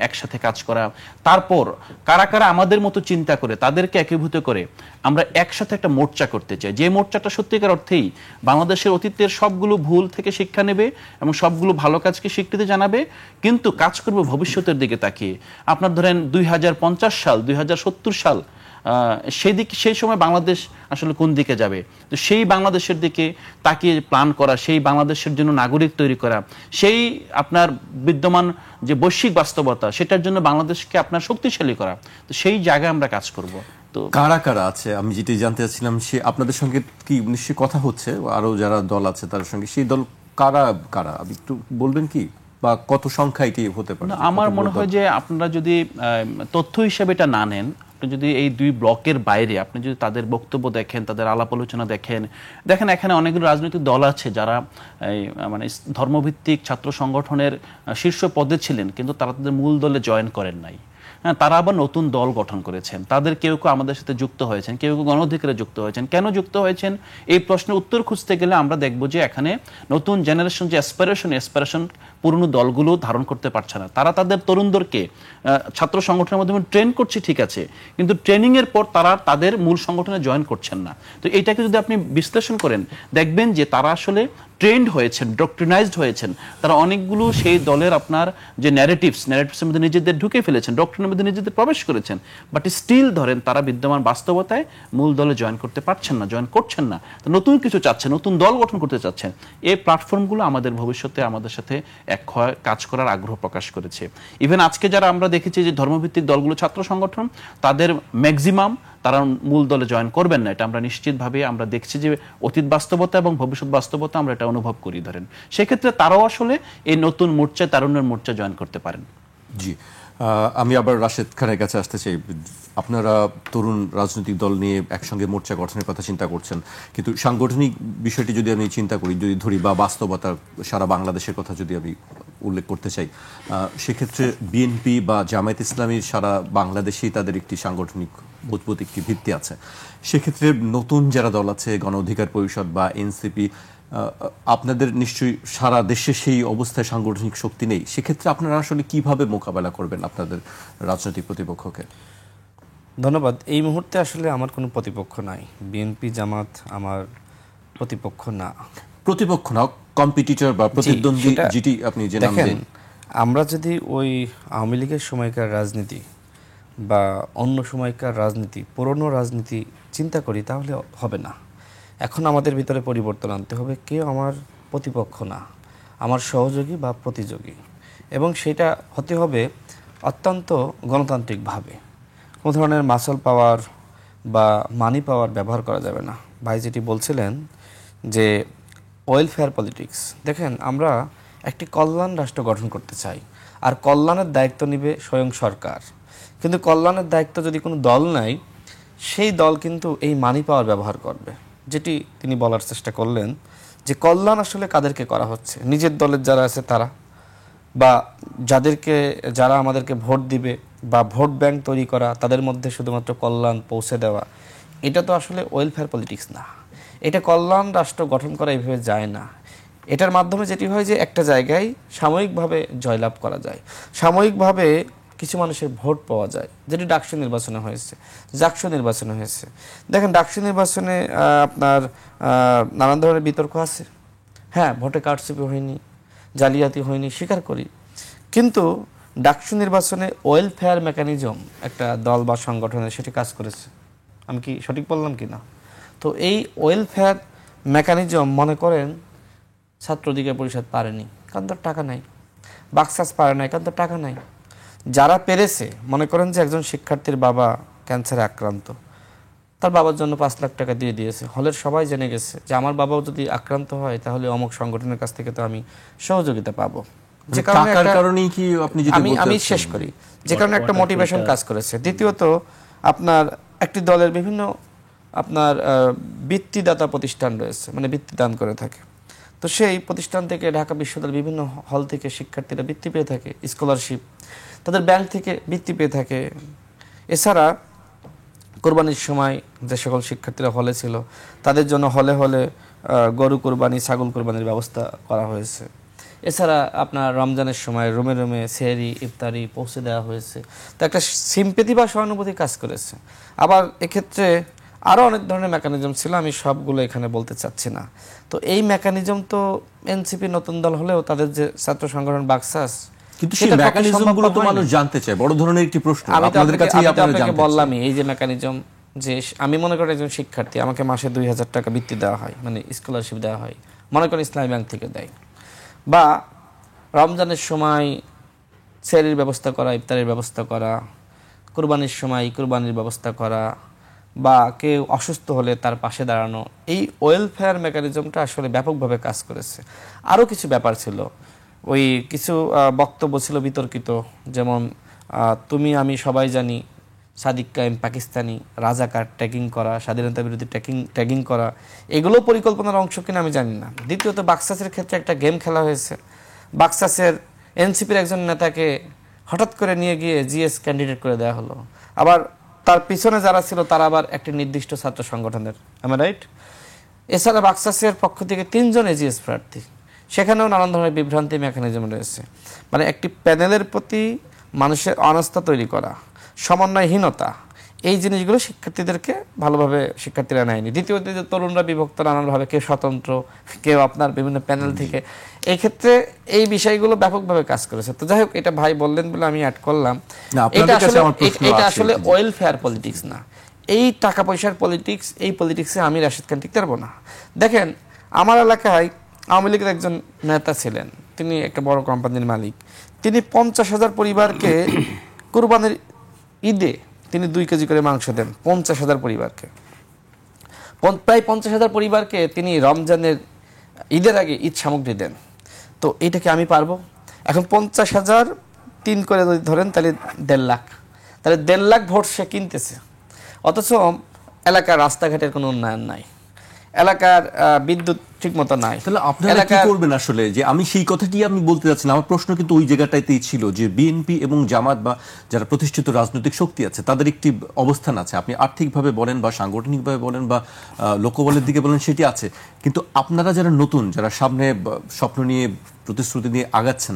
Speaker 3: একসাথে কাজ করা, তারপর কারা কারা আমাদের মতো চিন্তা করে তাদেরকে একীভূত করে আমরা একসাথে একটা মোর্চা করতে চাই, যে মোর্চাটা সত্যিকার অর্থেই বাংলাদেশের অতীতের সবগুলো ভুল থেকে শিক্ষা নেবে এবং সবগুলো ভালো কাজকে স্বীকৃতি জানাবে, কিন্তু কাজ করবে ভবিষ্যতের দিকে তাকিয়ে। আপনার ধরেন 2050 সাল, 2070 সাল, সেই সময় বাংলাদেশ আসলে কোন দিকে যাবে, তো সেই বাংলাদেশের দিকে তাকিয়ে প্ল্যান করা, সেই বাংলাদেশের জন্য নাগরিক তৈরি করা, সেই আপনার বিদ্যমান যে বৈশ্বিক বাস্তবতা সেটার জন্য বাংলাদেশকে আপনার শক্তিশালী করা, তো সেই জায়গায় আমরা কাজ করব। তো
Speaker 1: কারা কারা আছে আমি যেটি জানতে চাচ্ছিলাম, সে আপনাদের সঙ্গে কি নিশ্চয়ই কথা হচ্ছে, আরো যারা দল আছে তার সঙ্গে, সেই দল কারা কারা আপনি একটু বলবেন কি, বা কত সংখ্যা এটি হতে পারে?
Speaker 3: আমার মনে হয় যে আপনারা যদি তথ্য হিসেবে এটা না নেন, আপনি যদি এই দুই ব্লকের বাইরে আপনি যদি তাদের বক্তব্য দেখেন, তাদের আলাপ আলোচনা দেখেন এখানে অনেকগুলো রাজনৈতিক দল আছে যারা ধর্মভিত্তিক ছাত্র সংগঠনের শীর্ষ পদে ছিলেন, কিন্তু তারা তাদের মূল দলে জয়েন করেন নাই। হ্যাঁ, তারা আবার নতুন দল গঠন করেছেন, তাদের কেউ কেউ আমাদের সাথে যুক্ত হয়েছেন, কেউ কেউ গণ অধিকারে যুক্ত হয়েছেন। কেন যুক্ত হয়েছেন এই প্রশ্নের উত্তর খুঁজতে গেলে আমরা দেখব যে এখানে নতুন জেনারেশন যে অ্যাসপিরেশন পুরনো দলগুলো ধারণ করতে পারছে না। তারা তাদের তরুণদেরকে ছাত্র সংগঠনের মাধ্যমে ট্রেন করছে ঠিক আছে, কিন্তু ট্রেনিং এর পর তারা তাদের মূল সংগঠনে জয়েন করছেন না। তো এইটাকে যদি আপনি বিশ্লেষণ করেন দেখবেন যে তারা আসলে ট্রেন্ড হয়েছেন, ডক্ট্রিনাইজড হয়েছেন। তারা অনেকগুলো সেই দলের আপনার যে ন্যারেটিভসের মধ্যে নিজেদের ঢুকে ফেলেছেন, ডক্ট্রিনের মধ্যে নিজেদের প্রবেশ করেছেন, বাট স্টিল ধরেন তারা বিদ্যমান বাস্তবতায় মূল দলে জয়েন করতে পারছেন না, জয়েন করছেন না। তো নতুন কিছু চাচ্ছেন, নতুন দল গঠন করতে চাচ্ছেন। এই প্ল্যাটফর্মগুলো আমাদের ভবিষ্যতে আমাদের সাথে কাজ করার আগ্রহ প্রকাশ করেছে। ইভেন আজকে যারা আমরা দেখেছি যে ধর্মভিত্তিক দলগুলো ছাত্র সংগঠন, তাদের ম্যাক্সিমাম তারা মূল দলে জয়েন করবেন না, এটা আমরা নিশ্চিতভাবে আমরা দেখছি যে অতীত বাস্তবতা এবং ভবিষ্যৎ বাস্তবতা আমরা এটা অনুভব করি। ধরেন সেক্ষেত্রে তারাও আসলে এই নতুন মোর্চায়, তারুণ্যের মোর্চা জয়েন করতে পারেন।
Speaker 1: জি, আমি আবার রাশেদ খানের কাছে আসতে চাই। আপনারা তরুণ রাজনৈতিক দল নিয়ে একসঙ্গে মোর্চা গঠনের কথা চিন্তা করছেন, কিন্তু সাংগঠনিক বিষয়টি যদি আমি চিন্তা করি, যদি ধরি বা বাস্তবতা সারা বাংলাদেশের কথা যদি আমি উল্লেখ করতে চাই, সেক্ষেত্রে বিএনপি বা জামায়াত ইসলামীর সারা বাংলাদেশেই তাদের একটি সাংগঠনিক মজবুত একটি ভিত্তি আছে। সেক্ষেত্রে নতুন যারা দল আছে, গণ অধিকার পরিষদ বা এনসিপি, আপনাদের নিশ্চয়ই সারা দেশে সেই অবস্থায় সাংগঠনিক শক্তি নেই। সেক্ষেত্রে আপনারা আসলে কিভাবে মোকাবেলা করবেন আপনাদের রাজনৈতিক প্রতিপক্ষকে?
Speaker 2: ধন্যবাদ। এই মুহূর্তে আসলে আমার কোনো প্রতিপক্ষ নাই। বিএনপি জামাত আমার প্রতিপক্ষ না।
Speaker 1: প্রতিপক্ষ না, কম্পিটিটর বা প্রতিদ্বন্দ্বী, যেটি আপনি যে নাম দেন।
Speaker 2: আমরা যদি ওই আওয়ামী লীগের সময়কার রাজনীতি বা অন্য সময়কার রাজনীতি, পুরনো রাজনীতি চিন্তা করি, তাহলে হবে না। এখন আমাদের ভিতরে পরিবর্তন আনতে হবে। কেউ আমার প্রতিপক্ষ না, আমার সহযোগী বা প্রতিযোগী, এবং সেটা হতে হবে অত্যন্ত গণতান্ত্রিকভাবে। কোনো ধরনের মাসল পাওয়ার বা মানি পাওয়ার ব্যবহার করা যাবে না। ভাই যেটি বলছিলেন যে ওয়েলফেয়ার পলিটিক্স, দেখেন আমরা একটি কল্যাণ রাষ্ট্র গঠন করতে চাই, আর কল্যাণের দায়িত্ব নেবে স্বয়ং সরকার। কিন্তু কল্যাণের দায়িত্ব যদি কোনো দল নেয়, সেই দল কিন্তু এই মানি পাওয়ার ব্যবহার করবে। যেটি তিনি বলার চেষ্টা করলেন যে কল্যাণ আসলে কাদেরকে করা হচ্ছে, নিজের দলের যারা আছে তারা, বা যারা আমাদেরকে ভোট দিবে বা ভোট ব্যাংক তৈরি করা, তাদের মধ্যে শুধুমাত্র কল্যাণ পৌঁছে দেওয়া। এটা তো আসলে ওয়েলফেয়ার পলিটিক্স না। এটা কল্যাণ রাষ্ট্র গঠন করা এইভাবে যায় না। এটার মাধ্যমে যেটি হয় যে একটা জায়গায় সাময়িকভাবে জয়লাভ করা যায়, সাময়িকভাবে কিছু মানুষের ভোট পাওয়া যায়, যেটি ডাকসু নির্বাচনে হয়েছে, জাকসু নির্বাচনে হয়েছে। দেখেন ডাকসু নির্বাচনে আপনার নানান ধরনের বিতর্ক আছে। হ্যাঁ, ভোটে কারচুপি হয়নি, জালিয়াতি হয়নি, স্বীকার করি। কিন্তু ডাকসু নির্বাচনে ওয়েলফেয়ার মেকানিজম একটা দল বা সংগঠনের সেটি কাজ করেছে। আমি কি সঠিক বললাম কি না? তো এই ওয়েলফেয়ার মেকানিজম মনে করেন ছাত্র অধিকার পরিষদ পারেনি, কারণ তার টাকা নাই। বাক্সাস পারে নাই, কারণ তার টাকা নাই। যারা পেরেছে, মনে করেন যে একজন শিক্ষার্থীর বাবা ক্যান্সারে আক্রান্ত, তার বাবার জন্য 5 লাখ টাকা দিয়ে দিয়েছে। হলের সবাই জেনে গেছে যে আমার বাবাও যদি আক্রান্ত হয় তাহলে অমুক সংগঠনের কাছ থেকে তো আমি সহযোগিতা পাবো। যে কারণে
Speaker 1: টাকার কারণেই কি আপনি যদি
Speaker 2: আমি শেষ করি, যে কারণে একটা মোটিভেশন কাজ করেছে। দ্বিতীয়ত আপনার একটি দলের বিভিন্ন আপনার বৃত্তিদাতা প্রতিষ্ঠান রয়েছে, মানে বৃত্তি দান করে থাকে। তো সেই প্রতিষ্ঠান থেকে ঢাকা বিশ্ববিদ্যালয়ের বিভিন্ন হল থেকে শিক্ষার্থীরা বৃত্তি পেয়ে থাকে, স্কলারশিপ, তাদের ব্যাংক থেকে বৃত্তি পেয়ে থাকে। এছাড়া কোরবানির সময় যে সকল শিক্ষার্থীরা হলে ছিল তাদের জন্য হলে হলে গরু কোরবানি, ছাগল কোরবানির ব্যবস্থা করা হয়েছে। এছাড়া আপনার রমজানের সময় রুমে রুমে সেহরি, ইফতারি পৌঁছে দেওয়া হয়েছে। তো একটা সিম্পেথি বা সহানুভূতি কাজ করেছে। আবার এক্ষেত্রে আরও অনেক ধরনের মেকানিজম ছিল, আমি সবগুলো এখানে বলতে চাচ্ছি না। তো এই মেকানিজম তো এনসিপি নতুন দল হলেও তাদের যে ছাত্র সংগঠন বাকসাস,
Speaker 1: কিন্তু সেই মেকানিজমগুলো তো মানুষ জানতে চায়, বড় ধরনের একটি প্রশ্ন আপনাদের কাছে
Speaker 2: আপনাকে বললামই এই যে মেকানিজম, যে আমি মনে করি একজন শিক্ষার্থী, আমাকে মাসে 2000 টাকা বৃত্তি দেওয়া হয়, মানে স্কলারশিপ দেওয়া হয়, মনে করেন ইসলামী ব্যাংক থেকে দেয়, বা রমজানের সময় সেহরির ব্যবস্থা করা, ইফতারের ব্যবস্থা করা, কুরবানির সময় কুরবানির ব্যবস্থা করা, বা কেউ অসুস্থ হলে তার পাশে দাঁড়ানো, এই ওয়েলফেয়ার মেকানিজমটা আসলে ব্যাপকভাবে কাজ করেছে। আরও কিছু ব্যাপার ছিল, ওই কিছু বক্তব্য ছিল বিতর্কিত, যেমন তুমি আমি সবাই জানি, সাদিক কায়েম পাকিস্তানি, রাজাকার ট্যাগিং করা, স্বাধীনতা বিরোধী ট্যাগিং করা, এগুলো পরিকল্পনার অংশ কিনা আমি জানি না। দ্বিতীয়ত বাকসাসের ক্ষেত্রে একটা গেম খেলা হয়েছে। বাকসাসের এনসিপির একজন নেতাকে হঠাৎ করে নিয়ে গিয়ে জিএস ক্যান্ডিডেট করে দেওয়া হলো, আবার তার পিছনে যারা ছিল তারা আবার একটি নির্দিষ্ট ছাত্র সংগঠনের, আমি রাইট? এছাড়া বাকসাসের পক্ষ থেকে 3 জন এজিএস প্রার্থী, সেখানেও নানান ধরনের বিভ্রান্তি মেকানিজম রয়েছে। মানে একটি প্যানেলের প্রতি মানুষের অনাস্থা তৈরি করা, সমন্বয়হীনতা, এই জিনিসগুলো শিক্ষার্থীদেরকে ভালোভাবে শিক্ষার্থীরা নেয়নি। দ্বিতীয়ত যে তরুণরা বিভক্ত নানানভাবে, কেউ স্বতন্ত্র, কেউ আপনার বিভিন্ন প্যানেল থেকে, এই ক্ষেত্রে এই বিষয়গুলো ব্যাপকভাবে কাজ করেছে। তো যাই হোক, এটা ভাই বললেন বলে আমি অ্যাড করলাম। এটা আসলে ওয়েলফেয়ার পলিটিক্স না, এই টাকা পয়সার পলিটিক্স, এই পলিটিক্সে আমি রাশেদ খান টিকতে পারবো না। দেখেন, আমার এলাকায় আওয়ামী লীগের একজন নেতা ছিলেন, তিনি একটা বড় কোম্পানির মালিক। তিনি 50,000 পরিবারকে কুরবানির ঈদে তিনি 2 কেজি করে মাংস দেন 50,000 পরিবারকে। প্রায় 50,000 পরিবারকে তিনি রমজানের ঈদের আগে ঈদ সামগ্রী দেন। তো এইটাকে আমি পারবো? এখন 50,000 3 করে যদি ধরেন তাহলে 1.5 লাখ, তাহলে 1.5 লাখ ভোট সে কিনতেছে। অথচ এলাকার রাস্তাঘাটের কোনো উন্নয়ন নাই, এলাকার বিদ্যুৎ ঠিক মতো নাই।
Speaker 1: তাহলে আপনারা কি করবেন আসলে? যে আমি সেই কথাটি আমি বলতে যাচ্ছি না, আমার প্রশ্ন কিন্তু ওই জায়গাটাতেই ছিল যে বিএনপি এবং জামাত বা যারা প্রতিষ্ঠিত রাজনৈতিক শক্তি আছে তাদের একটি অবস্থান আছে, আপনি আর্থিকভাবে বলেন বা সাংগঠনিকভাবে বলেন বা লোকবলের দিকে বলেন, সেটি আছে। কিন্তু আপনারা যারা নতুন, যারা সামনে স্বপ্ন নিয়ে প্রতিশ্রুতি নিয়ে আগাচ্ছেন,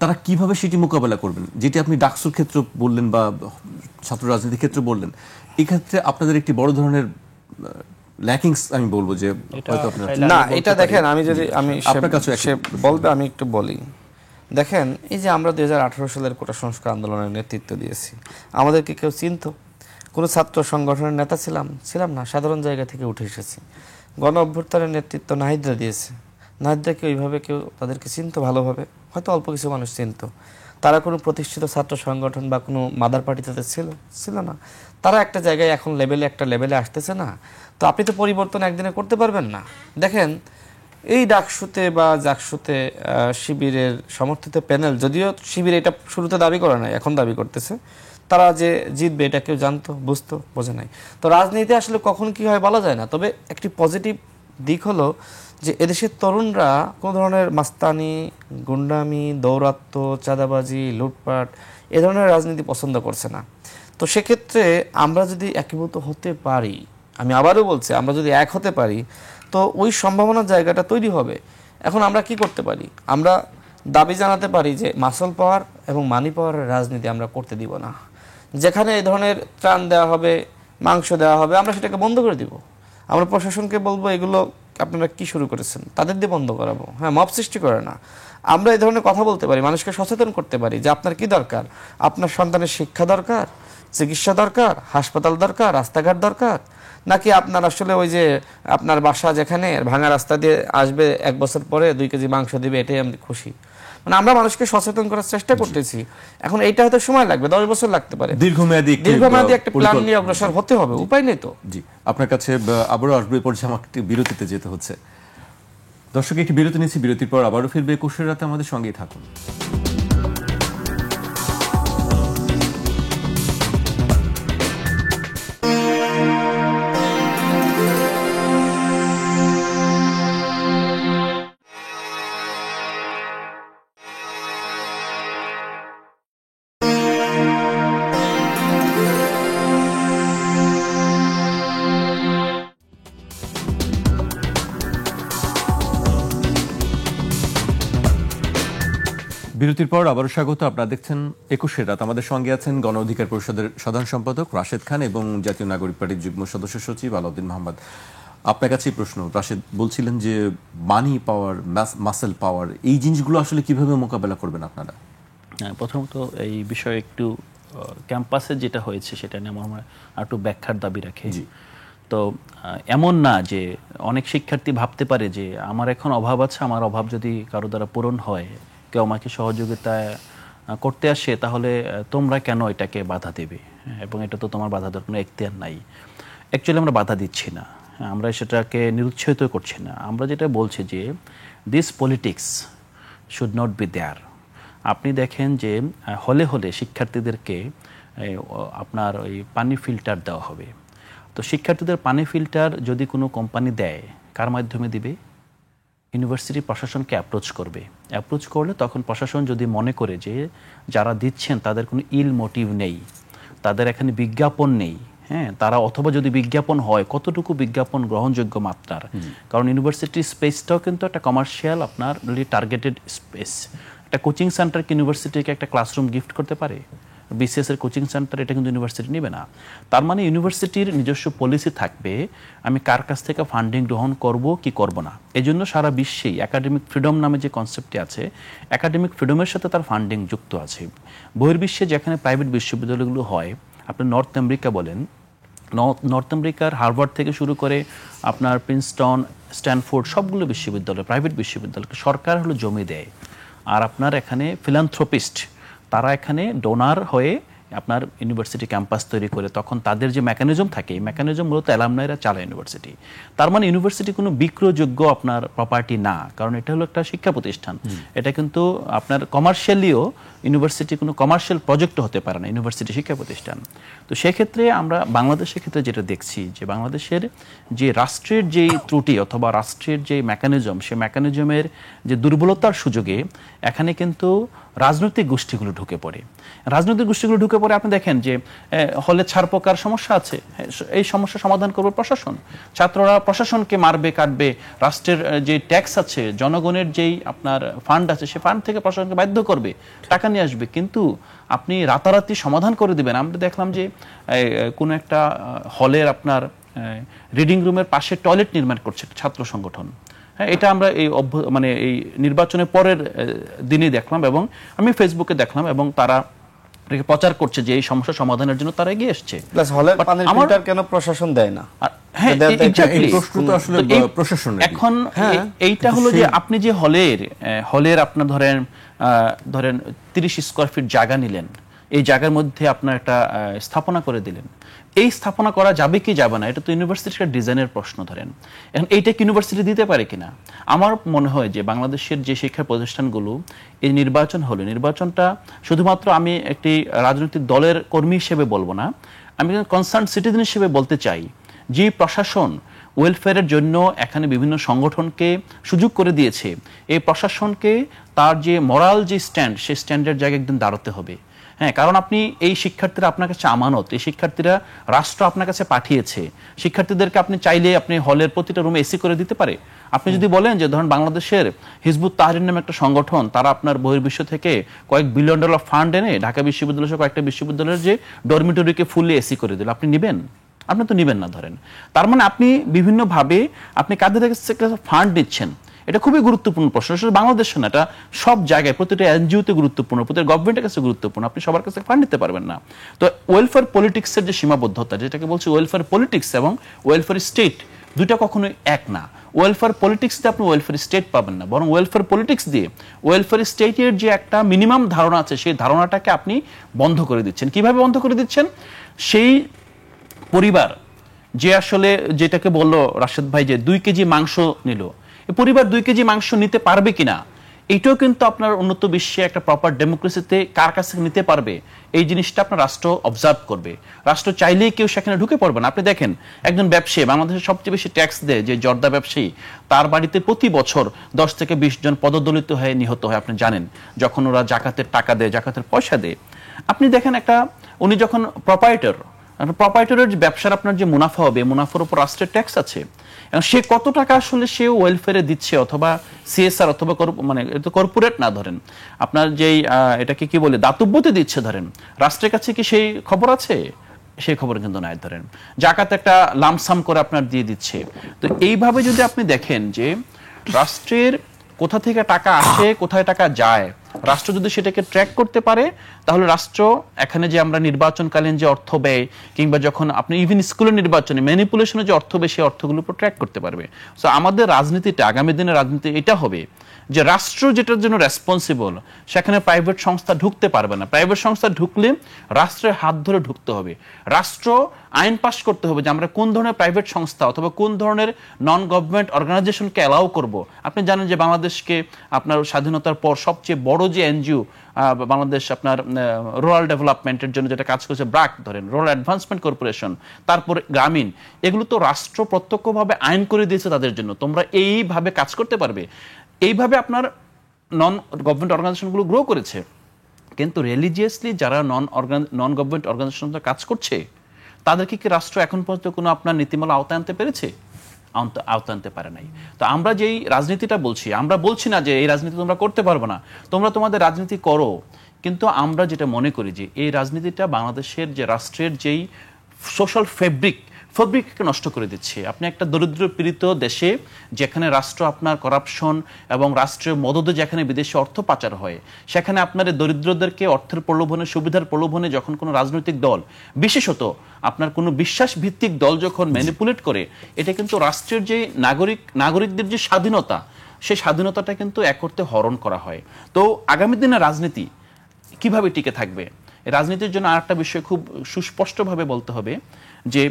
Speaker 1: তারা কিভাবে সেটি মোকাবেলা করবেন? যেটি আপনি ডাকসুর ক্ষেত্রে বললেন বা ছাত্র রাজনীতির ক্ষেত্রে বললেন, এই ক্ষেত্রে আপনাদের একটি বড় ধরনের ল্যাকিংস আমি বলবো যে
Speaker 2: না, এটা দেখেন, আমি যদি আপনার কাছে সে বলবে আমি একটু বলি। দেখেন, এই যে আমরা 2018 সালের কোটা সংস্কার আন্দোলনের নেতৃত্ব দিয়েছি, আমাদেরকে কেউ চিনত? কোনো ছাত্র সংগঠনের নেতা ছিলাম না, সাধারণ জায়গা থেকে উঠে এসেছি। গণ অভ্যুত্থানের নেতৃত্ব নাহিদরা দিয়েছে, নাহিদরাকে ওইভাবে কেউ তাদেরকে চিনত ভালোভাবে? হয়তো অল্প কিছু মানুষ চিনত। তারা কোনো প্রতিষ্ঠিত ছাত্র সংগঠন বা কোনো মাদার পার্টি তাদের ছিল না। তারা একটা জায়গায় এখন একটা লেভেলে আসতেছে না। তো আপনি তো পরিবর্তন একদিনে করতে পারবেন না। দেখেন, এই ডাকসুতে বা জাকসুতে শিবিরের সমর্থিত প্যানেল, যদিও শিবির এটা শুরুতে দাবি করে নাই, এখন দাবি করতেছে, তারা যে জিতবে এটা কেউ জানতো, বুঝতো, বোঝে নাই। তো রাজনীতি আসলে কখন কি হয় বলা যায় না। তবে একটি পজিটিভ দিক হলো যে এদেশের তরুণরা কোনো ধরনের মাস্তানি, গুন্ডামি, দৌরাত্ম্য, চাঁদাবাজি, লুটপাট এ ধরনের রাজনীতি পছন্দ করছে না। তো সেক্ষেত্রে আমরা যদি একীভূত হতে পারি, আমি আবারও বলছি, আমরা যদি এক হতে পারি, তো ওই সম্ভাবনার জায়গাটা তৈরি হবে। এখন আমরা কি করতে পারি? আমরা দাবি জানাতে পারি যে মাসল পাওয়ার এবং মানি পাওয়ারের রাজনীতি আমরা করতে দিব না। যেখানে এই ধরনের ত্রাণ দেওয়া হবে, মাংস দেওয়া হবে, আমরা সেটাকে বন্ধ করে দিব। আমরা প্রশাসনকে বলবো, এগুলো আপনারা কি শুরু করেছেন, তাদের দিয়ে বন্ধ করাবো। হ্যাঁ, মব সৃষ্টি করে না। আমরা এই ধরনের কথা বলতে পারি, মানুষকে সচেতন করতে পারি যে আপনার কি দরকার, আপনার সন্তানের শিক্ষা দরকার, চিকিৎসা দরকার, হাসপাতাল দরকার, রাস্তাঘাট দরকার, নাকি আপনার আসলে ওই যে আপনার বাসা যেখানে ভাঙা রাস্তা দিয়ে আসবে 1 বছর পরে 2 কেজি মাংস দিবে, এটাই আমি খুশি। মানে আমরা মানুষকে সচেতন করার চেষ্টা করতেছি। এখন এইটা হয়তো সময় লাগবে, 10 বছর লাগতে পারে। দীর্ঘমেয়াদী একটা প্ল্যান নিয়ে অগ্রসর হতে হবে, উপায় নেই তো।
Speaker 1: জি, আপনার কাছে আবারও আসবে, পর্যায়ে আমাকে বিরতিতে যেতে হচ্ছে। দর্শক, একটি বিরতি নিচ্ছি, বিরতির পর আবারও ফিরবে একুশের রাতে, আমাদের সঙ্গেই থাকুন। বিরতির পর আবারও স্বাগত। আপনারা দেখছেন একুশের রাত। আমাদের সঙ্গে আছেন গণ অধিকার পরিষদের সাধারণ সম্পাদক রাশেদ খান এবং জাতীয় নাগরিক পার্টির যুগ্ম সদস্য সচিব আলাউদ্দিন মোহাম্মদ। আপনার কাছেই প্রশ্ন, রাশেদ বলছিলেন যে মানি পাওয়ার, মাসেল পাওয়ার, এই জিনিসগুলো আসলে কিভাবে মোকাবেলা করবেন আপনারা?
Speaker 3: প্রথমত এই বিষয়ে একটু ক্যাম্পাসে যেটা হয়েছে সেটা নিয়ে আমার একটু ব্যাখ্যার দাবি রাখে। তো এমন না যে অনেক শিক্ষার্থী ভাবতে পারে যে আমার এখন অভাব আছে, আমার অভাব যদি কারো দ্বারা পূরণ হয়, কেউ আমাকে সহযোগিতা করতে আসে, তাহলে তোমরা কেন এটাকে বাধা দেবে, এবং এটা তো তোমার বাধা দেওয়ার কোনো এখতিয়ার নাই। অ্যাকচুয়ালি আমরা বাধা দিচ্ছি না, আমরা সেটাকে নিরুৎসাহিত করছি না। আমরা যেটা বলছি যে this politics should not be there. আপনি দেখেন যে হলে হলে শিক্ষার্থীদেরকে আপনার ওই পানি ফিল্টার দেওয়া হবে। তো শিক্ষার্থীদের পানি ফিল্টার যদি কোনো কোম্পানি দেয়, কার মাধ্যমে দিবে? ইউনিভার্সিটি প্রশাসনকে অ্যাপ্রোচ করবে। অ্যাপ্রোচ করলে তখন প্রশাসন যদি মনে করে যে যারা দিচ্ছেন তাদের কোনো ইল মোটিভ নেই, তাদের এখানে বিজ্ঞাপন নেই, হ্যাঁ, তারা অথবা যদি বিজ্ঞাপন হয় কতটুকু বিজ্ঞাপন গ্রহণযোগ্য মাত্রার, কারণ ইউনিভার্সিটির স্পেসটাও কিন্তু একটা কমার্শিয়াল আপনার টার্গেটেড স্পেস। একটা কোচিং সেন্টার কি ইউনিভার্সিটিকে একটা ক্লাসরুম গিফট করতে পারে? বিসিএস এর কোচিং সেন্টার এটা কিন্তু ইউনিভার্সিটি নেবে না। তার মানে ইউনিভার্সিটির নিজস্ব পলিসি থাকবে, আমি কার কাছ থেকে ফান্ডিং গ্রহণ করব কি করব না। এই জন্য সারা বিশ্বেই একাডেমিক ফ্রিডম নামে যে কনসেপ্টটি আছে, একাডেমিক ফ্রিডমের সাথে তার ফান্ডিং যুক্ত আছে। বহির্বিশ্বে যেখানে প্রাইভেট বিশ্ববিদ্যালয়গুলো হয়, আপনি নর্থ আমেরিকা বলেন, নর্থ আমেরিকার হার্ভার্ড থেকে শুরু করে আপনার প্রিন্সটন, স্ট্যানফোর্ড, সবগুলো বিশ্ববিদ্যালয় প্রাইভেট বিশ্ববিদ্যালয়কে সরকার হলো জমি দেয়, আর আপনার এখানে ফিলান্থ্রোপিস্ট তারা এখানে ডোনার হয়ে আপনার ইউনিভার্সিটি ক্যাম্পাস তৈরি করে, তখন তাদের যে মেকানিজম থাকে, এই মেকানিজম মূলত অ্যালামনাইরা চালায় ইউনিভার্সিটি। তার মানে ইউনিভার্সিটি কোনো বিক্রয়যোগ্য আপনার প্রপার্টি না, কারণ এটা হলো একটা শিক্ষা প্রতিষ্ঠান। এটা কিন্তু আপনার কমার্শিয়ালিও ইউনিভার্সিটি কোনো কমার্শিয়াল প্রজেক্টও হতে পারে না, ইউনিভার্সিটি শিক্ষা প্রতিষ্ঠান। তো সেক্ষেত্রে আমরা বাংলাদেশের ক্ষেত্রে যেটা দেখছি যে বাংলাদেশের যে রাষ্ট্রের যেই ত্রুটি অথবা রাষ্ট্রের যে মেকানিজম, সে মেকানিজমের যে দুর্বলতার সুযোগে এখানে কিন্তু রাজনৈতিক গোষ্ঠীগুলো ঢুকে পড়ে। রাজনৈতিক গোষ্ঠীগুলো ঢুকে পড়ে আপনি দেখেন যে হলে ছাড়পোকার সমস্যা আছে, এই সমস্যা সমাধান করবে প্রশাসন। ছাত্ররা প্রশাসনকে মারবে কাটবে, রাষ্ট্রের যে ট্যাক্স আছে, জনগণের যেই আপনার ফান্ড আছে, সে ফান্ড থেকে প্রশাসনকে বাধ্য করবে, টাকা নিয়ে আসবে। কিন্তু আপনি রাতারাতি সমাধান করে দিবেন। আমরা দেখলাম যে কোনো একটা হলের আপনার রিডিং রুমের পাশে টয়লেট নির্মাণ করছে ছাত্র সংগঠন। হ্যাঁ, এটা আমরা এই মানে এই নির্বাচনের পরের দিনই দেখলাম, এবং আমি ফেসবুকে দেখলাম, এবং তারা প্রচার করছে যে এই সমস্যা সমাধানের জন্য তারা এগিয়ে এসছে।
Speaker 2: কেন প্রশাসন দেয় না?
Speaker 3: এখন এইটা হলো যে আপনি যে হলের আপনার ধরেন 30 স্কয়ার ফিট জায়গা নিলেন, এই জায়গার মধ্যে আপনার একটা স্থাপনা করে দিলেন। এই স্থাপনা করা যাবে কি যাবে না, এটা তো ইউনিভার্সিটির ডিজাইনের প্রশ্ন। ধরেন এখন এইটা কি ইউনিভার্সিটি দিতে পারে কিনা? আমার মনে হয় যে বাংলাদেশের যে শিক্ষা প্রতিষ্ঠানগুলো এই নির্বাচন হলো, নির্বাচনটা শুধুমাত্র আমি একটি রাজনৈতিক দলের কর্মী হিসেবে বলবো না, আমি কনসার্ন সিটিজেন হিসেবে বলতে চাই যে প্রশাসন ওয়েলফেয়ারের জন্য এখানে বিভিন্ন সংগঠনকে সুযোগ করে দিয়েছে, এই প্রশাসনকে তার যে মোরাল যে স্ট্যান্ড, সেই স্ট্যান্ডের জায়গায় একদিন দাঁড়াতে হবে। হ্যাঁ, কারণ আপনি এই শিক্ষার্থীরা আপনার কাছে আমানত, এই শিক্ষার্থীরা রাষ্ট্র আপনার কাছে পাঠিয়েছে। শিক্ষার্থীদেরকে আপনি চাইলে আপনি হলের প্রতিটা রুমে এসি করে দিতে পারে। আপনি যদি বলেন যে ধরুন বাংলাদেশের হিজবুত তাহরির নামে একটা সংগঠন, তারা আপনার বহির্বিশ্ব থেকে কয়েক বিলিয়ন ডলার ফান্ড এনে ঢাকা বিশ্ববিদ্যালয় সহ কয়েকটা বিশ্ববিদ্যালয়ের যে ডরমিটরিকে ফুললি এসি করে দিল, আপনি নেবেন? আপনি তো নেবেন না। ধরেন তার মানে আপনি বিভিন্নভাবে আপনি কাদের থেকে ফান্ড নিচ্ছেন, এটা খুবই গুরুত্বপূর্ণ প্রশ্ন। শুধু বাংলাদেশ না, এটা সব জায়গায়, প্রতিটা এনজিওতে গুরুত্বপূর্ণ, প্রতিটা গভর্নমেন্টের কাছে গুরুত্বপূর্ণ। আপনি সবার কাছে ফান্ড নিতে পারবেন না। তো ওয়েলফেয়ার পলিটিক্সের যে সীমাবদ্ধতা, যেটাকে বলছে ওয়েলফেয়ার পলিটিক্স এবং ওয়েলফেয়ার স্টেট, দুইটা কখনোই এক না। ওয়েলফেয়ার পলিটিক্স দিয়ে আপনি ওয়েলফেয়ার স্টেট পাবেন না, বরং ওয়েলফেয়ার পলিটিক্স দিয়ে ওয়েলফেয়ার স্টেটের যে একটা মিনিমাম ধারণা আছে, সেই ধারণাটাকে আপনি বন্ধ করে দিচ্ছেন। কিভাবে বন্ধ করে দিচ্ছেন? সেই পরিবার যে আসলে যেটাকে বললো রাশেদ ভাই যে 2 কেজি মাংস নিল, এই পরিবার 2 কেজি মাংস নিতে পারবে কিনা, এটাও কিন্তু আপনার উন্নত বিশ্বে একটা প্রপার ডেমোক্রেসিতে কার কাছ থেকে নিতে পারবে, এই জিনিসটা আপনার রাষ্ট্র অবজার্ভ করবে। রাষ্ট্র চাইলেই কেউ সেখানে ঢুকে পড়বে না। আপনি দেখেন একজন ব্যবসায়ী, বাংলাদেশের সবচেয়ে বেশি ট্যাক্স দেয় যে জর্দা ব্যবসায়ী, তার বাড়িতে প্রতি বছর 10 থেকে 20 জন পদদলিত হয়ে নিহত হয়। আপনি জানেন, যখন ওরা জাকাতের টাকা দেয়, জাকাতের পয়সা দেয়। আপনি দেখেন উনি যখন প্রপাইটরের ব্যবসার আপনার যে মুনাফা হবে, মুনাফার উপর রাষ্ট্রের ট্যাক্স আছে, এবং সে কত টাকা আসলে সে ওয়েলফেয়ারে দিচ্ছে, অথবা সিএসআর, অথবা মানে কর্পোরেট না ধরেন আপনার যেই এটাকে কি বলে দাতব্যতে দিচ্ছে ধরেন, রাষ্ট্রের কাছে কি সেই খবর আছে? সেই খবর কিন্তু নাই। ধরেন জাকাত একটা লামসাম করে আপনার দিয়ে দিচ্ছে। তো এইভাবে যদি আপনি দেখেন যে রাষ্ট্রের কোথা থেকে টাকা আসে, কোথায় টাকা যায়, রাষ্ট্র যদি সেটাকে ট্র্যাক করতে পারে, তাহলে রাষ্ট্র এখানে যে আমরা নির্বাচনকালীন যে অর্থ ব্যয়, কিংবা যখন আপনি ইভেন স্কুলের নির্বাচনে ম্যানিপুলেশনে যে অর্থ ব্যয়, সেই অর্থগুলোর উপর ট্র্যাক করতে পারবে। সো আমাদের রাজনীতিটা, আগামী দিনের রাজনীতি এটা হবে যে রাষ্ট্র যেটার জন্য রেসপন্সিবল, সেখানে প্রাইভেট সংস্থা ঢুকতে পারবে না। প্রাইভেট সংস্থা ঢুকলে রাষ্ট্রের হাত ধরে ঢুকতে হবে। রাষ্ট্র আইন পাশ করতে হবে যে আমরা কোন ধরনের প্রাইভেট সংস্থা অথবা কোন ধরনের নন গভর্নমেন্ট অর্গানাইজেশনকে অ্যালাউ করব। আপনি জানেন যে বাংলাদেশকে আপনার স্বাধীনতার পর সবচেয়ে বড় যে এনজিও বাংলাদেশ আপনার রুরাল ডেভেলপমেন্টের জন্য যেটা কাজ করেছে, ব্রাক ধরেন, রুরাল অ্যাডভান্সমেন্ট কর্পোরেশন, তারপর গ্রামীণ, এগুলো তো রাষ্ট্র প্রত্যক্ষভাবে আইন করে দিয়েছে তাদের জন্য, তোমরা এইভাবে কাজ করতে পারবে। এইভাবে আপনার নন গভর্নমেন্ট অর্গানাইজেশনগুলো গ্রো করেছে। কিন্তু রিলিজিয়াসলি যারা নন গভর্নমেন্ট অর্গানাইজেশন কাজ করছে, তাদেরকে কি রাষ্ট্র এখন পর্যন্ত কোনো আপনার নীতিমালা আওতায় আনতে পেরেছে? আওতায় আনতে পারে নাই। তো আমরা যেই রাজনীতিটা বলছি, আমরা বলছি না যে এই রাজনীতি তোমরা করতে পারবে না, তোমরা তোমাদের রাজনীতি করো, কিন্তু আমরা যেটা মনে করি যে এই রাজনীতিটা বাংলাদেশের যে রাষ্ট্রের যেই সোশ্যাল ফেব্রিককে নষ্ট করে দিচ্ছে। আপনি একটা দরিদ্র পীড়িত দেশে, যেখানে রাষ্ট্র আপনার করাপশন এবং রাষ্ট্রীয় মদদে যেখানে বিদেশে অর্থ পাচার হয়, সেখানে আপনার দরিদ্রদেরকে অর্থের প্রলোভনে, সুবিধার প্রলোভনে যখন কোনো রাজনৈতিক দল, বিশেষত আপনার কোনো বিশ্বাস ভিত্তিক দল যখন ম্যানিপুলেট করে, এটা কিন্তু রাষ্ট্রের যে নাগরিকদের যে স্বাধীনতা, সেই স্বাধীনতাটা কিন্তু এক অর্থে হরণ করা হয়। তো আগামী দিনে রাজনীতি কিভাবে টিকে থাকবে, রাজনীতির জন্য আরেকটা বিষয় খুব সুস্পষ্টভাবে বলতে হবে যে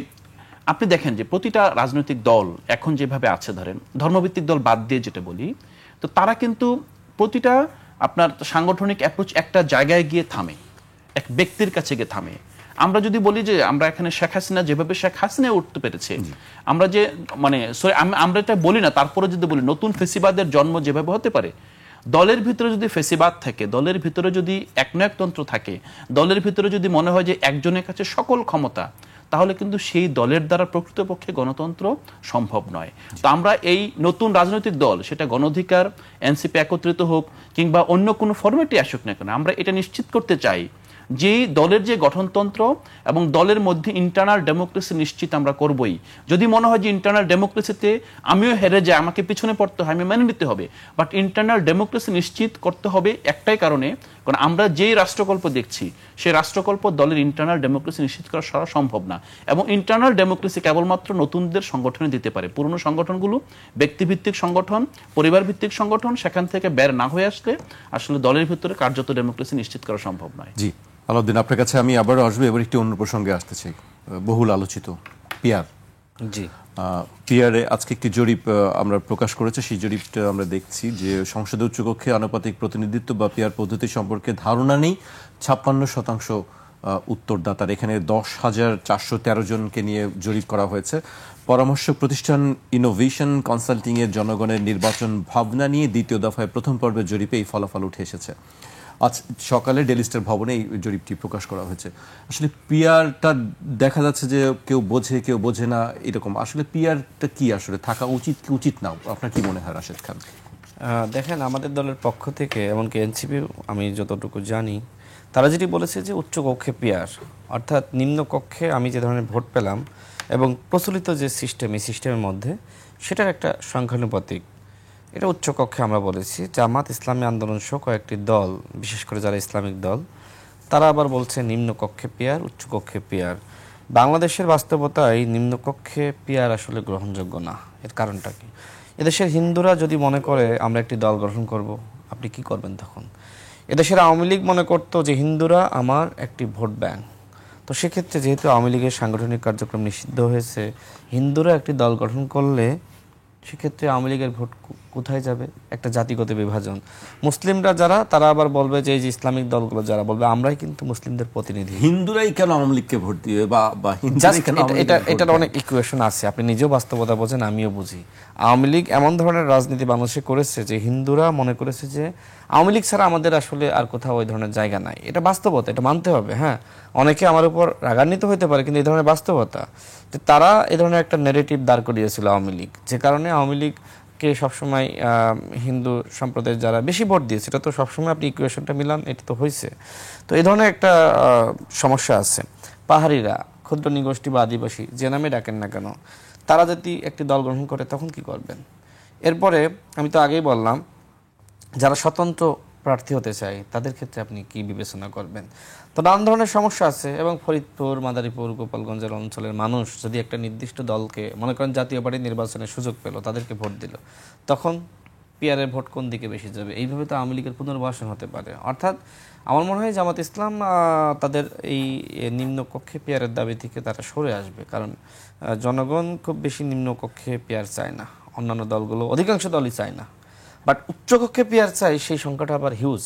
Speaker 3: আপনি দেখেন যে প্রতিটা রাজনৈতিক দল এখন যেভাবে আছে, ধরেন ধর্মভিত্তিক দল বাদ দিয়ে যেটা বলি, তো তারা কিন্তু প্রতিটা আপনার সাংগঠনিক অ্যাপ্রোচ একটা জায়গায় গিয়ে থামে, এক ব্যক্তির কাছে গিয়ে থামে। আমরা যদি বলি যে আমরা এখানে শেখ হাসিনা যেভাবে শেখ হাসিনা উঠতে পেরেছে, আমরা যে মানে আমরা এটা বলি না, তারপরে যদি বলি নতুন ফেসিবাদের জন্ম যেভাবে হতে পারে, দলের ভিতরে যদি ফেসিবাদ থাকে, দলের ভিতরে যদি একনায়কতন্ত্র থাকে, দলের ভিতরে যদি মনে হয় যে একজনের কাছে সকল ক্ষমতা, তাহলে কিন্তু সেই দলের দ্বারা প্রকৃতপক্ষে গণতন্ত্র সম্ভব নয়। তো আমরা এই নতুন রাজনৈতিক দল, সেটা গণ অধিকার, এনসিপি একত্রিত হোক কিংবা অন্য কোনো ফরম্যাটে আসুক না কেন, আমরা এটা নিশ্চিত করতে চাই যে দলের যে গঠনতন্ত্র এবং দলের মধ্যে ইন্টারনাল ডেমোক্রেসি নিশ্চিত আমরা করবই। যদি মনে হয় যে ইন্টারনাল ডেমোক্রেসিতে আমিও হেরে যাই, আমাকে পিছনে পড়তে হয়, আমি মেনে নিতে হবে, বাট ইন্টারনাল ডেমোক্রেসি নিশ্চিত করতে হবে একটাই কারণে, কারণ আমরা যেই রাষ্ট্রকল্প দেখছি, সেই রাষ্ট্রকল্প দলের ইন্টারনাল ডেমোক্রেসি নিশ্চিত করা সারা সম্ভব না। এবং ইন্টারনাল ডেমোক্রেসি কেবলমাত্র নতুনদের সংগঠনে দিতে পারে। পুরনো সংগঠনগুলো ব্যক্তিভিত্তিক সংগঠন, পরিবার ভিত্তিক সংগঠন, সেখান থেকে বের না হয়ে আসলে দলের ভিতরে কার্যত ডেমোক্রেসি নিশ্চিত করা সম্ভব নয়।
Speaker 1: জি আলাউদ্দিন, আপনার কাছে আমি আবারও আসবো। এবার একটি অন্য প্রসঙ্গে আসতে চাই, বহুল আলোচিত পিআর।
Speaker 2: জি,
Speaker 1: পিআরে আজকে একটি জরিপ আমরা প্রকাশ করেছে। সেই জরিপটা আমরা দেখছি যে সংসদের উচ্চকক্ষে আনুপাতিক প্রতিনিধিত্ব বা পিআর পদ্ধতি সম্পর্কে ধারণা নেই 56% উত্তরদাতার। এখানে 10,413 জনকে নিয়ে জরিপ করা হয়েছে। পরামর্শ প্রতিষ্ঠান ইনোভেশন কনসাল্টিং এর জনগণের নির্বাচন ভাবনা নিয়ে দ্বিতীয় দফায় প্রথম পর্বের জরিপে এই ফলাফল উঠে এসেছে। আজ সকালে ডেইলি স্টার ভবনে এই জরিপটি প্রকাশ করা হয়েছে। আসলে পিআরটা দেখা যাচ্ছে যে কেউ বোঝে কেউ বোঝে না এরকম। আসলে পিআরটা কি আসলে থাকা উচিত কি উচিত না, আপনার কি মনে হয় রাশেদ খান?
Speaker 2: দেখেন, আমাদের দলের পক্ষ থেকে এমনকি এনসিপি, আমি যতটুকু জানি, তারা যেটি বলেছে যে উচ্চ কক্ষে পিআর, অর্থাৎ নিম্ন কক্ষে আমি যে ধরনের ভোট পেলাম এবং প্রচলিত যে সিস্টেম, এই সিস্টেমের মধ্যে সেটার একটা সংখ্যানুপাতিক, এটা উচ্চকক্ষে আমরা বলেছি। জামাত, ইসলামী আন্দোলন সহ কয়েকটি দল, বিশেষ করে যারা ইসলামিক দল, তারা আবার বলছে নিম্নকক্ষে পিআর, উচ্চকক্ষে পিআর। বাংলাদেশের বাস্তবতায় নিম্নকক্ষে পিআর আসলে গ্রহণযোগ্য না। এর কারণটা কি? এদেশের হিন্দুরা যদি মনে করে আমরা একটি দল গঠন করব, আপনি কি করবেন তখন? এদেশের আওয়ামী লীগ মনে করতো যে হিন্দুরা আমার একটি ভোট ব্যাংক, তো সেক্ষেত্রে যেহেতু আওয়ামী লীগের সাংগঠনিক কার্যক্রম নিষিদ্ধ হয়েছে, হিন্দুরা একটি দল গঠন করলে সেক্ষেত্রে আওয়ামী লীগের ভোট কোথায় যাবে? একটা জাতিগত বিভাজন। মুসলিমরা যারা, তারা আবার বলবে যে এই যে ইসলামিক দলগুলো যারা বলবে আমরাই কিন্তু মুসলিমদের প্রতিনিধি।
Speaker 1: হিন্দুরাই কেন আওয়ামী লীগকে ভোট দিবে বা হিন্দুরাই কেন আওয়ামী লীগকে ভোট
Speaker 2: এটার
Speaker 1: দিবে?
Speaker 2: অনেক ইকুয়েশন আছে, আপনি নিজেও বাস্তবতা বোঝেন, আমিও বুঝি। আওয়ামী লীগ এমন ধরনের রাজনীতি বাংলাদেশে করেছে যে হিন্দুরা মনে করেছে যে আওয়ামী লীগ ছাড়া আমাদের আসলে আর কোথাও ওই ধরনের জায়গা নাই। এটা বাস্তবতা, এটা মানতে হবে। হ্যাঁ, অনেকে আমার উপর রাগান্বিত হতে পারে, কিন্তু এই ধরনের বাস্তবতা যে তারা এই ধরনের একটা নেগেটিভ দাঁড় করিয়েছিল আওয়ামী লীগ, যে কারণে আওয়ামী লীগকে সবসময় হিন্দু সম্প্রদায়ের যারা বেশি ভোট দিয়েছে, এটা তো সবসময় আপনি ইকুয়েশনটা মিলান, এটা তো হয়েছে। তো এই ধরনের একটা সমস্যা আছে। পাহাড়িরা, ক্ষুদ্র নিগোষ্ঠী বা আদিবাসী, যে নামে ডাকেন না কেন, তারা যদি একটি দল গ্রহণ করে তখন কি করবেন? এরপরে আমি তো আগেই বললাম, যারা স্বতন্ত্র প্রার্থী হতে চায় তাদের ক্ষেত্রে আপনি কি বিবেচনা করবেন? তো নানান ধরনের সমস্যা আছে। এবং ফরিদপুর, মাদারীপুর, গোপালগঞ্জের অঞ্চলের মানুষ যদি একটা নির্দিষ্ট দলকে, মনে করেন জাতীয় পার্টি নির্বাচনের সুযোগ পেল, তাদেরকে ভোট দিল, তখন পিয়ারের ভোট কোন দিকে বেশি যাবে? এইভাবে তো আওয়ামী লীগের পুনর্বাসন হতে পারে। অর্থাৎ আমার মনে হয় জামাত ইসলাম তাদের এই নিম্নকক্ষে পিয়ারের দাবি থেকে তারা সরে আসবে, কারণ জনগণ খুব বেশি নিম্নকক্ষে পিয়ার চায় না, অন্যান্য দলগুলো, অধিকাংশ দলই চায় না। বাট উচ্চকক্ষে পিয়ার চাই, সেই সংখ্যাটা আবার হিউজ।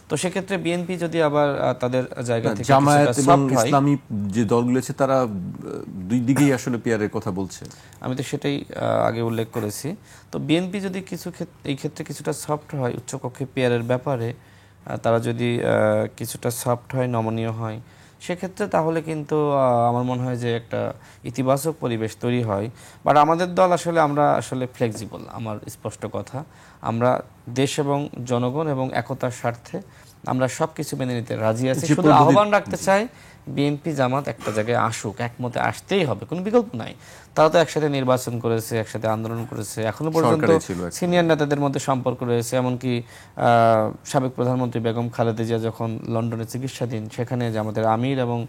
Speaker 2: তো সেক্ষেত্রে বিএনপি যদি আবার তাদের জায়গা থেকে
Speaker 1: জামায়াত
Speaker 2: কিছুটা
Speaker 1: এবং
Speaker 2: soft হয়,
Speaker 1: ইসলামী যে দলগুলো আছে তারা দুই দিকেই আসলে পিয়ারের কথা বলছে।
Speaker 2: আমি তো সেটাই আগে উল্লেখ করেছি। তো বিএনপি যদি এই ক্ষেত্রে কিছুটা সফট হয় উচ্চকক্ষে পিয়ারের ব্যাপারে, তারা যদি কিছুটা সফট হয়, নমনীয় হয়, সেক্ষেত্রে তাহলে কিন্তু আমার মনে হয় যে একটা ইতিবাচক পরিবেশ তৈরি হয়। বাট আমাদের দল আসলে, আমরা আসলে ফ্লেক্সিবল, আমার স্পষ্ট কথা। আমরা দেশ এবং জনগণ এবং একতার স্বার্থে আমরা সব কিছু মেনে নিতে রাজি আছি। শুধু আহ্বান রাখতে চাই, বিএনপি জামাত একটা জায়গায় আসুক, একমতে আসতেই হবে, কোনো বিকল্প নাই। তারা তো একসাথে নির্বাচন করেছে, একসাথে আন্দোলন করেছে, এখনো পর্যন্ত সিনিয়র নেতাদের মধ্যে সম্পর্ক রয়েছে। এমনকি সাবেক প্রধানমন্ত্রী বেগম খালেদা জিয়া যখন লন্ডনে চিকিৎসাধীন, সেখানে যে আমাদের আমির এবং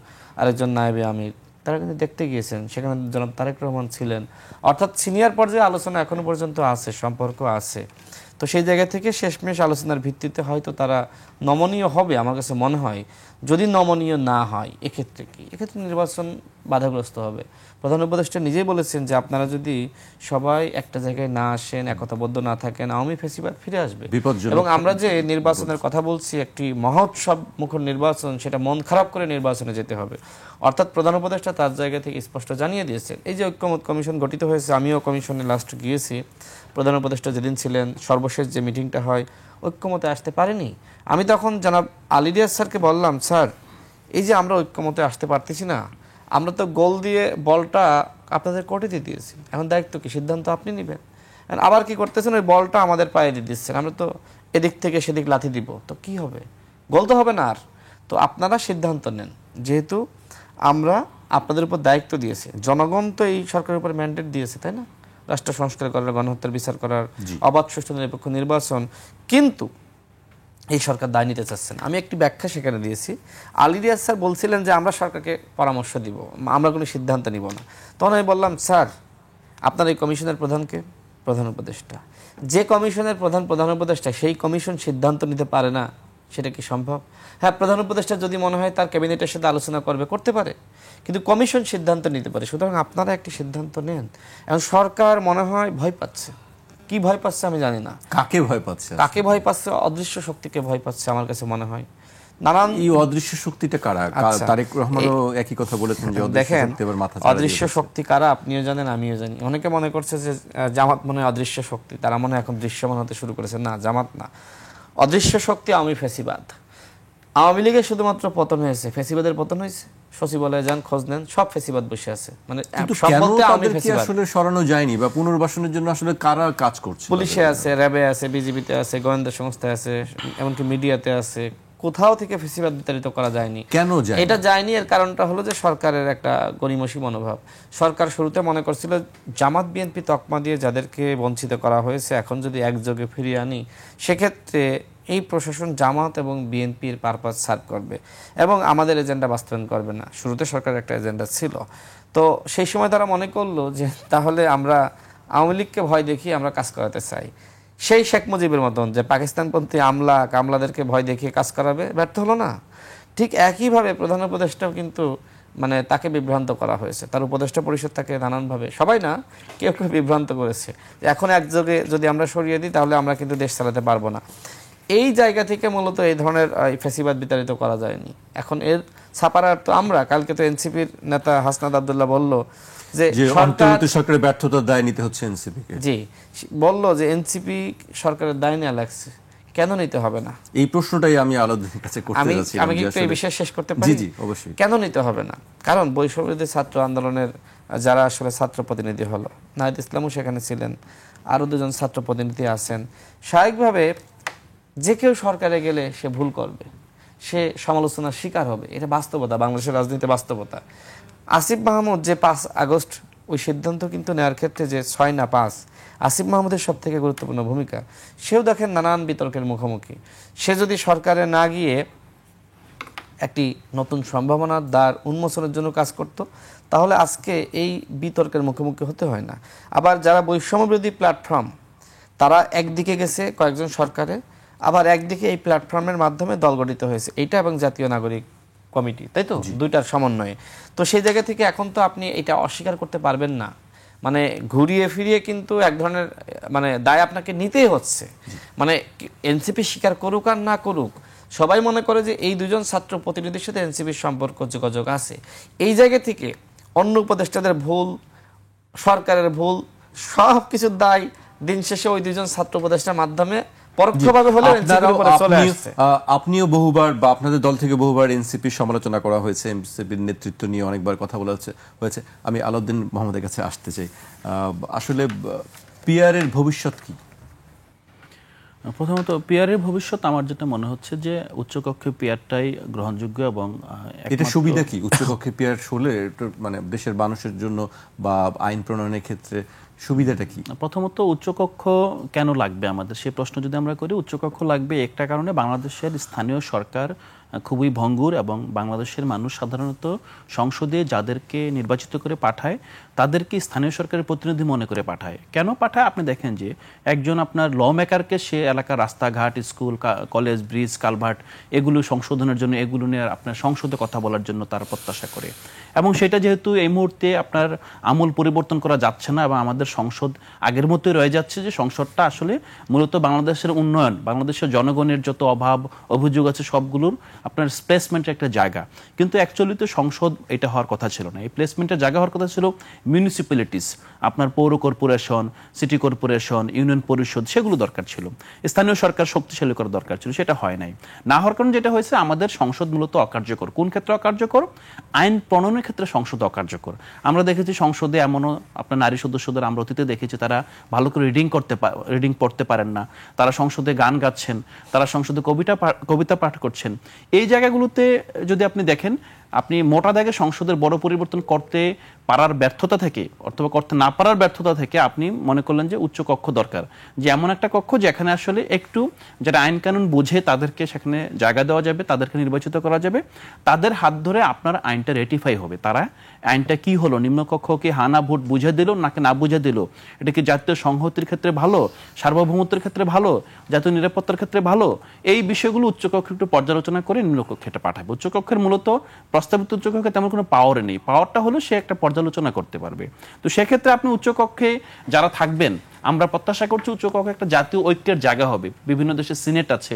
Speaker 2: আরেকজন নায়েবে আমির, তারা কিন্তু দেখতে গিয়েছেন, সেখানে জনাব তারেক রহমান ছিলেন। অর্থাৎ সিনিয়র পর্যায়ে আলোচনা এখনো পর্যন্ত আছে, সম্পর্ক আছে। তো সেই জায়গা থেকে শেষমেশ আলোচনার ভিত্তিতে হয়তো তারা নমনীয় হবে, আমার কাছে মনে হয়। যদি নমনীয় না হয়, এক্ষেত্রে কি? এক্ষেত্রে নির্বাচন বাধাগ্রস্ত হবে। প্রধান উপদেষ্টা নিজেই বলেছেন যে আপনারা যদি সবাই একটা জায়গায় না আসেন, একতাবদ্ধ না থাকেন, আওয়ামী ফ্যাসিবাদ ফিরে আসবে। এবং আমরা যে নির্বাচনের কথা বলছি, একটি মহোৎসব মুখর নির্বাচন, সেটা মন খারাপ করে নির্বাচনে যেতে হবে। অর্থাৎ প্রধান উপদেষ্টা তার জায়গা থেকে স্পষ্ট জানিয়ে দিয়েছেন। এই যে ঐক্যমত কমিশন গঠিত হয়েছে, আমিও কমিশনে লাস্ট গিয়েছি, প্রধান উপদেষ্টা যেদিন ছিলেন, সর্বশেষ যে মিটিংটা হয়, ঐক্যমতে আসতে পারেনি। আমি তখন জনাব আলিরিয়াজ স্যারকে বললাম, স্যার, এই যে আমরা ঐক্যমতে আসতে পারতেছি না, আমরা তো গোল দিয়ে বলটা আপনাদের কোর্টে দিয়ে দিয়েছি, এখন দায়িত্ব কি? সিদ্ধান্ত আপনি নেবেন। আবার কি করতেছেন, ওই বলটা আমাদের পায়ে দিয়ে দিচ্ছেন, আমরা তো এদিক থেকে সেদিক লাথি দিব, তো কি হবে? গোল তো হবে না আর। তো আপনারা সিদ্ধান্ত নেন, যেহেতু আমরা আপনাদের উপর দায়িত্ব দিয়েছি, জনগণ তো এই সরকারের উপর ম্যান্ডেট দিয়েছে, তাই না? রাষ্ট্র সংস্কার করার, গণহত্যার বিচার করার, অবাধ সুষ্ঠু নিরপেক্ষ নির্বাচন। কিন্তু এই সরকার দায় নিতে চাচ্ছেন। আমি একটি ব্যাখ্যা সেখানে দিয়েছি। আলিরিয়াজ স্যার বলছিলেন যে আমরা সরকারকে পরামর্শ দিব, আমরা কোনো সিদ্ধান্ত নিব না। তখন আমি বললাম, স্যার, আপনার এই কমিশনের প্রধানকে? প্রধান উপদেষ্টা। যে কমিশনের প্রধান উপদেষ্টা, সেই কমিশন সিদ্ধান্ত নিতে পারে না, সেটা কি সম্ভব? হ্যাঁ, প্রধান উপদেষ্টা যদি মনে হয় তার ক্যাবিনেটের সাথে আলোচনা করতে পারে, কিন্তু কমিশন সিদ্ধান্ত নিতে পারে। সুতরাং আপনারা একটি সিদ্ধান্ত নেন। এখন সরকার মনে হয় ভয় পাচ্ছে। কি ভয় পাচ্ছে আমি জানি না।
Speaker 1: কাকে ভয় পাচ্ছে?
Speaker 2: কাকে ভয় পাচ্ছে? অদৃশ্য শক্তিকে ভয় পাচ্ছে আমার কাছে মনে হয়। নানান
Speaker 1: এই অদৃশ্য শক্তিটা কারা? তারেক রহমানও একই কথা বলেছেন যে অদৃশ্য শক্তি এবার মাথা চাড়া
Speaker 2: অদৃশ্য শক্তি কারা আপনিও জানেন, আমিও জানি। অনেকে মনে করছে যে জামাত মনে হয় অদৃশ্য শক্তি, তারা মনে হয় এখন দৃশ্যমান হতে শুরু করেছে। না, জামাত না, অদৃশ্য শক্তি আওয়ামী ফ্যাসিবাদ। আওয়ামী লীগের শুধুমাত্র পতন হয়েছে, ফ্যাসিবাদের পতন হয়েছে। সচিবালয়ে যান, খোঁজ নেন, সব ফ্যাসিবাদ বসে আছে। মানে
Speaker 1: আসলে সরানো যায়নি বা পুনর্বাসনের জন্য আসলে কারা কাজ করছে?
Speaker 2: পুলিশে আছে, র্যাবে আছে, বিজিবিতে আছে, গোয়েন্দা সংস্থায় আছে, এমনকি মিডিয়াতে আছে। কোথাও থেকে ফ্যাসিবাদ বিতাড়িত করা যায়নি।
Speaker 1: কেন যায়
Speaker 2: এটা যায়নি? এর কারণটা হলো যে সরকারের একটা গরিমসী মনোভাব। সরকার শুরুতে মনে করছিল জামাত বিএনপি তকমা দিয়ে যাদেরকে বঞ্চিত করা হয়েছে, এখন যদি একযোগে ফিরিয়ে আনি, সেক্ষেত্রে এই প্রশাসন জামাত এবং বিএনপির পারপাস সার্ভ করবে এবং আমাদের এজেন্ডা বাস্তবায়ন করবে না। শুরুতে সরকারের একটা এজেন্ডা ছিল। তো সেই সময় তারা মনে করলো যে তাহলে আমরা আওয়ামী লীগকে ভয় দেখিয়ে আমরা কাজ করাতে চাই। সেই শেখ মুজিবের মতন যে পাকিস্তানপন্থী কামলাদেরকে ভয় দেখিয়ে কাজ করাবে, ব্যর্থ হলো না? ঠিক একইভাবে প্রধান উপদেষ্টাও কিন্তু মানে তাকে বিভ্রান্ত করা হয়েছে, তার উপদেষ্টা পরিষদ তাকে নানানভাবে, সবাই না, কেউ কেউ বিভ্রান্ত করেছে। এখন একযোগে যদি আমরা সরিয়ে দিই তাহলে আমরা কিন্তু দেশ চালাতে পারবো না। এই জায়গা থেকে মূলত এই ধরনের ফ্যাসিবাদ বিতাড়িত করা যায়নি। এখন এর ছাপারার তো আমরা, কালকে তো এনসিপির নেতা হাসনাত আব্দুল্লাহ বলল যে
Speaker 1: সরকারের ব্যর্থতার দায় নিতে হচ্ছে এনসিপিকে।
Speaker 2: জি, বলল যে এনসিপি সরকারের দায় নেওয়া লাগছে, কেন নিতে হবে না?
Speaker 1: এই প্রশ্নটাই আমি আলাদার কাছে করতে যাচ্ছি।
Speaker 2: আমি কিন্তু এই বিষয় শেষ করতে পারি?
Speaker 1: জি অবশ্যই।
Speaker 2: কেন নিতে হবে না? কারণ বৈষম্যবিরোধী ছাত্র আন্দোলনের যারা আসলে ছাত্র প্রতিনিধি হলো, নাহিদ ইসলামও সেখানে ছিলেন, আরো দুজন ছাত্র প্রতিনিধি আছেন, স্বাভাবিকভাবে যে কেউ সরকারে গেলে সে ভুল করবে, সে সমালোচনার শিকার হবে। এটা বাস্তবতা, বাংলাদেশের রাজনীতি বাস্তবতা। আসিফ মাহমুদ যে 5 আগস্ট ওই সিদ্ধান্ত কিন্তু নেওয়ার ক্ষেত্রে যে 6 না 5, আসিফ মাহমুদের সব থেকে গুরুত্বপূর্ণ ভূমিকা। সেও দেখেন নানান বিতর্কের মুখোমুখি। সে যদি সরকারে না গিয়ে একটি নতুন সম্ভাবনার দ্বার উন্মোচনের জন্য কাজ করত, তাহলে আজকে এই বিতর্কের মুখোমুখি হতে হয় না। আবার যারা বৈষম্যবিরোধী প্ল্যাটফর্ম, তারা একদিকে গেছে কয়েকজন সরকারে, আবার একদিকে এই প্ল্যাটফর্মের মাধ্যমে দল গঠিত হয়েছে, এইটা এবং জাতীয় নাগরিক কমিটি, তাই তো, দুইটার সমন্বয়ে। তো সেই জায়গা থেকে এখন তো আপনি এটা অস্বীকার করতে পারবেন না, মানে ঘুরিয়ে ফিরিয়ে কিন্তু এক ধরনের মানে দায় আপনাকে নিতেই হচ্ছে। মানে এনসিপি স্বীকার করুক আর না করুক, সবাই মনে করে যে এই দুজন ছাত্র প্রতিনিধির সাথে এনসিপির সম্পর্ক যোগাযোগ আছে। এই জায়গা থেকে অন্য উপদেষ্টাদের ভুল, সরকারের ভুল, সব কিছুর দায় দিন শেষে ওই দুজন ছাত্র উপদেষ্টার মাধ্যমে পরোক্ষভাবে হলে এনসিপির উপরে চলে আসছে।
Speaker 1: আপনিও বহুবার বা আপনাদের দল থেকে বহুবার এনসিপির সমালোচনা করা হয়েছে, এনসিপির নেতৃত্ব নিয়ে অনেকবার কথা বলা হয়েছে। আমি আলাউদ্দিন মোহাম্মদের কাছে আসতে চাই। আসলে পিআরের ভবিষ্যৎ কি?
Speaker 3: প্রথমত পিআরের ভবিষ্যৎ আমার যেটা মনে হচ্ছে যে উচ্চকক্ষে পিআরটাই গ্রহণযোগ্য এবং
Speaker 1: এটা সুবিধা কি উচ্চকক্ষে পিআর হলে, মানে দেশের মানুষের জন্য বা আইন প্রণয়নের ক্ষেত্রে সুবিধাটা কি?
Speaker 3: প্রথমত উচ্চকক্ষ কেন লাগবে আমাদের, সেই প্রশ্ন যদি আমরা করি, উচ্চকক্ষ লাগবে একটা কারণে, বাংলাদেশের স্থানীয় সরকার খুবই ভঙ্গুর এবং বাংলাদেশের মানুষ সাধারণত সংসদে যাদেরকে নির্বাচিত করে পাঠায় তাদেরকে স্থানীয় সরকারের প্রতিনিধি মনে করে পাঠায়। কেন পাঠায়? আপনি দেখেন যে একজন আপনার ল মেকারকে সে এলাকার রাস্তাঘাট, স্কুল, কলেজ, ব্রিজ, কালভার্ট এগুলো সংশোধনের জন্য, এগুলো নিয়ে আপনার সংসদে কথা বলার জন্য তারা প্রত্যাশা করে, এবং সেটা যেহেতু এই মুহূর্তে আপনার আমূল পরিবর্তন করা যাচ্ছে না এবং আমাদের সংসদ আগের মতোই রয়ে যাচ্ছে, যে সংসদটা আসলে মূলত বাংলাদেশের উন্নয়ন, বাংলাদেশের জনগণের যত অভাব অভিযোগ আছে সবগুলোর আপনার প্লেসমেন্টের একটা জায়গা, কিন্তু অ্যাকচুয়ালি তো সংসদ এটা হওয়ার কথা ছিল না। এই প্লেসমেন্টের জায়গা হওয়ার কথা ছিল মিউনিসিপ্যালিটিস, আপনার পৌর কর্পোরেশন, সিটি কর্পোরেশন, ইউনিয়ন পরিষদ, সেগুলো দরকার ছিল। স্থানীয় সরকার শক্তিশালী করা দরকার ছিল, সেটা হয় নাই। না হওয়ার কারণে যেটা হয়েছে, আমাদের সংসদ মূলত অকার্যকর। কোন ক্ষেত্রে অকার্যকর? আইন প্রণয়নের ক্ষেত্রে সংসদ অকার্যকর। আমরা দেখেছি সংসদে এমনও আপনার নারী সদস্যদের আমরা অতীতে দেখেছি তারা ভালো করে রিডিং পড়তে পারেন না, তারা সংসদে গান গাচ্ছেন, তারা সংসদে কবিতা পাঠ করছেন। এই জায়গাগুলোতে যদি আপনি দেখেন, আপনি মোটা দাগে সংসদের বড় পরিবর্তন করতে পারার ব্যর্থতা থেকে অথবা করতে না পারার ব্যর্থতা থেকে আপনি মনে করলেন যে উচ্চ কক্ষ দরকার, যে এমন একটা কক্ষ যেখানে আসলে একটু যারা আইন কানুন বুঝে তাদেরকে সেখানে জায়গা দেওয়া যাবে, তাদেরকে নির্বাচিত করা যাবে, তাদের হাত ধরে আপনার আইনটা রেটিফাই হবে। তারা আইনটা কি হলো, নিম্নকক্ষ কি হানা ভোট বুঝে দিল নাকি না বুঝে দিল, এটা কি জাতীয় সংহতির ক্ষেত্রে ভালো, সার্বভৌমত্বের ক্ষেত্রে ভালো, জাতীয় নিরাপত্তার ক্ষেত্রে ভালো, এই বিষয়গুলো উচ্চকক্ষ একটু পর্যালোচনা করে নিম্নকক্ষে এটা পাঠাবে। উচ্চকক্ষের মূলত প্রস্তাবিত উচ্চকক্ষে তেমন কোনো পাওয়ার নেই, পাওয়ারটা হলো সে একটা পর্যালোচনা করতে পারবে। তো সেক্ষেত্রে আপনি উচ্চকক্ষে যারা থাকবেন, আমরা প্রত্যাশা করছি উচ্চকক্ষে একটা জাতীয় ঐক্যের জায়গা হবে। বিভিন্ন দেশে সিনেট আছে,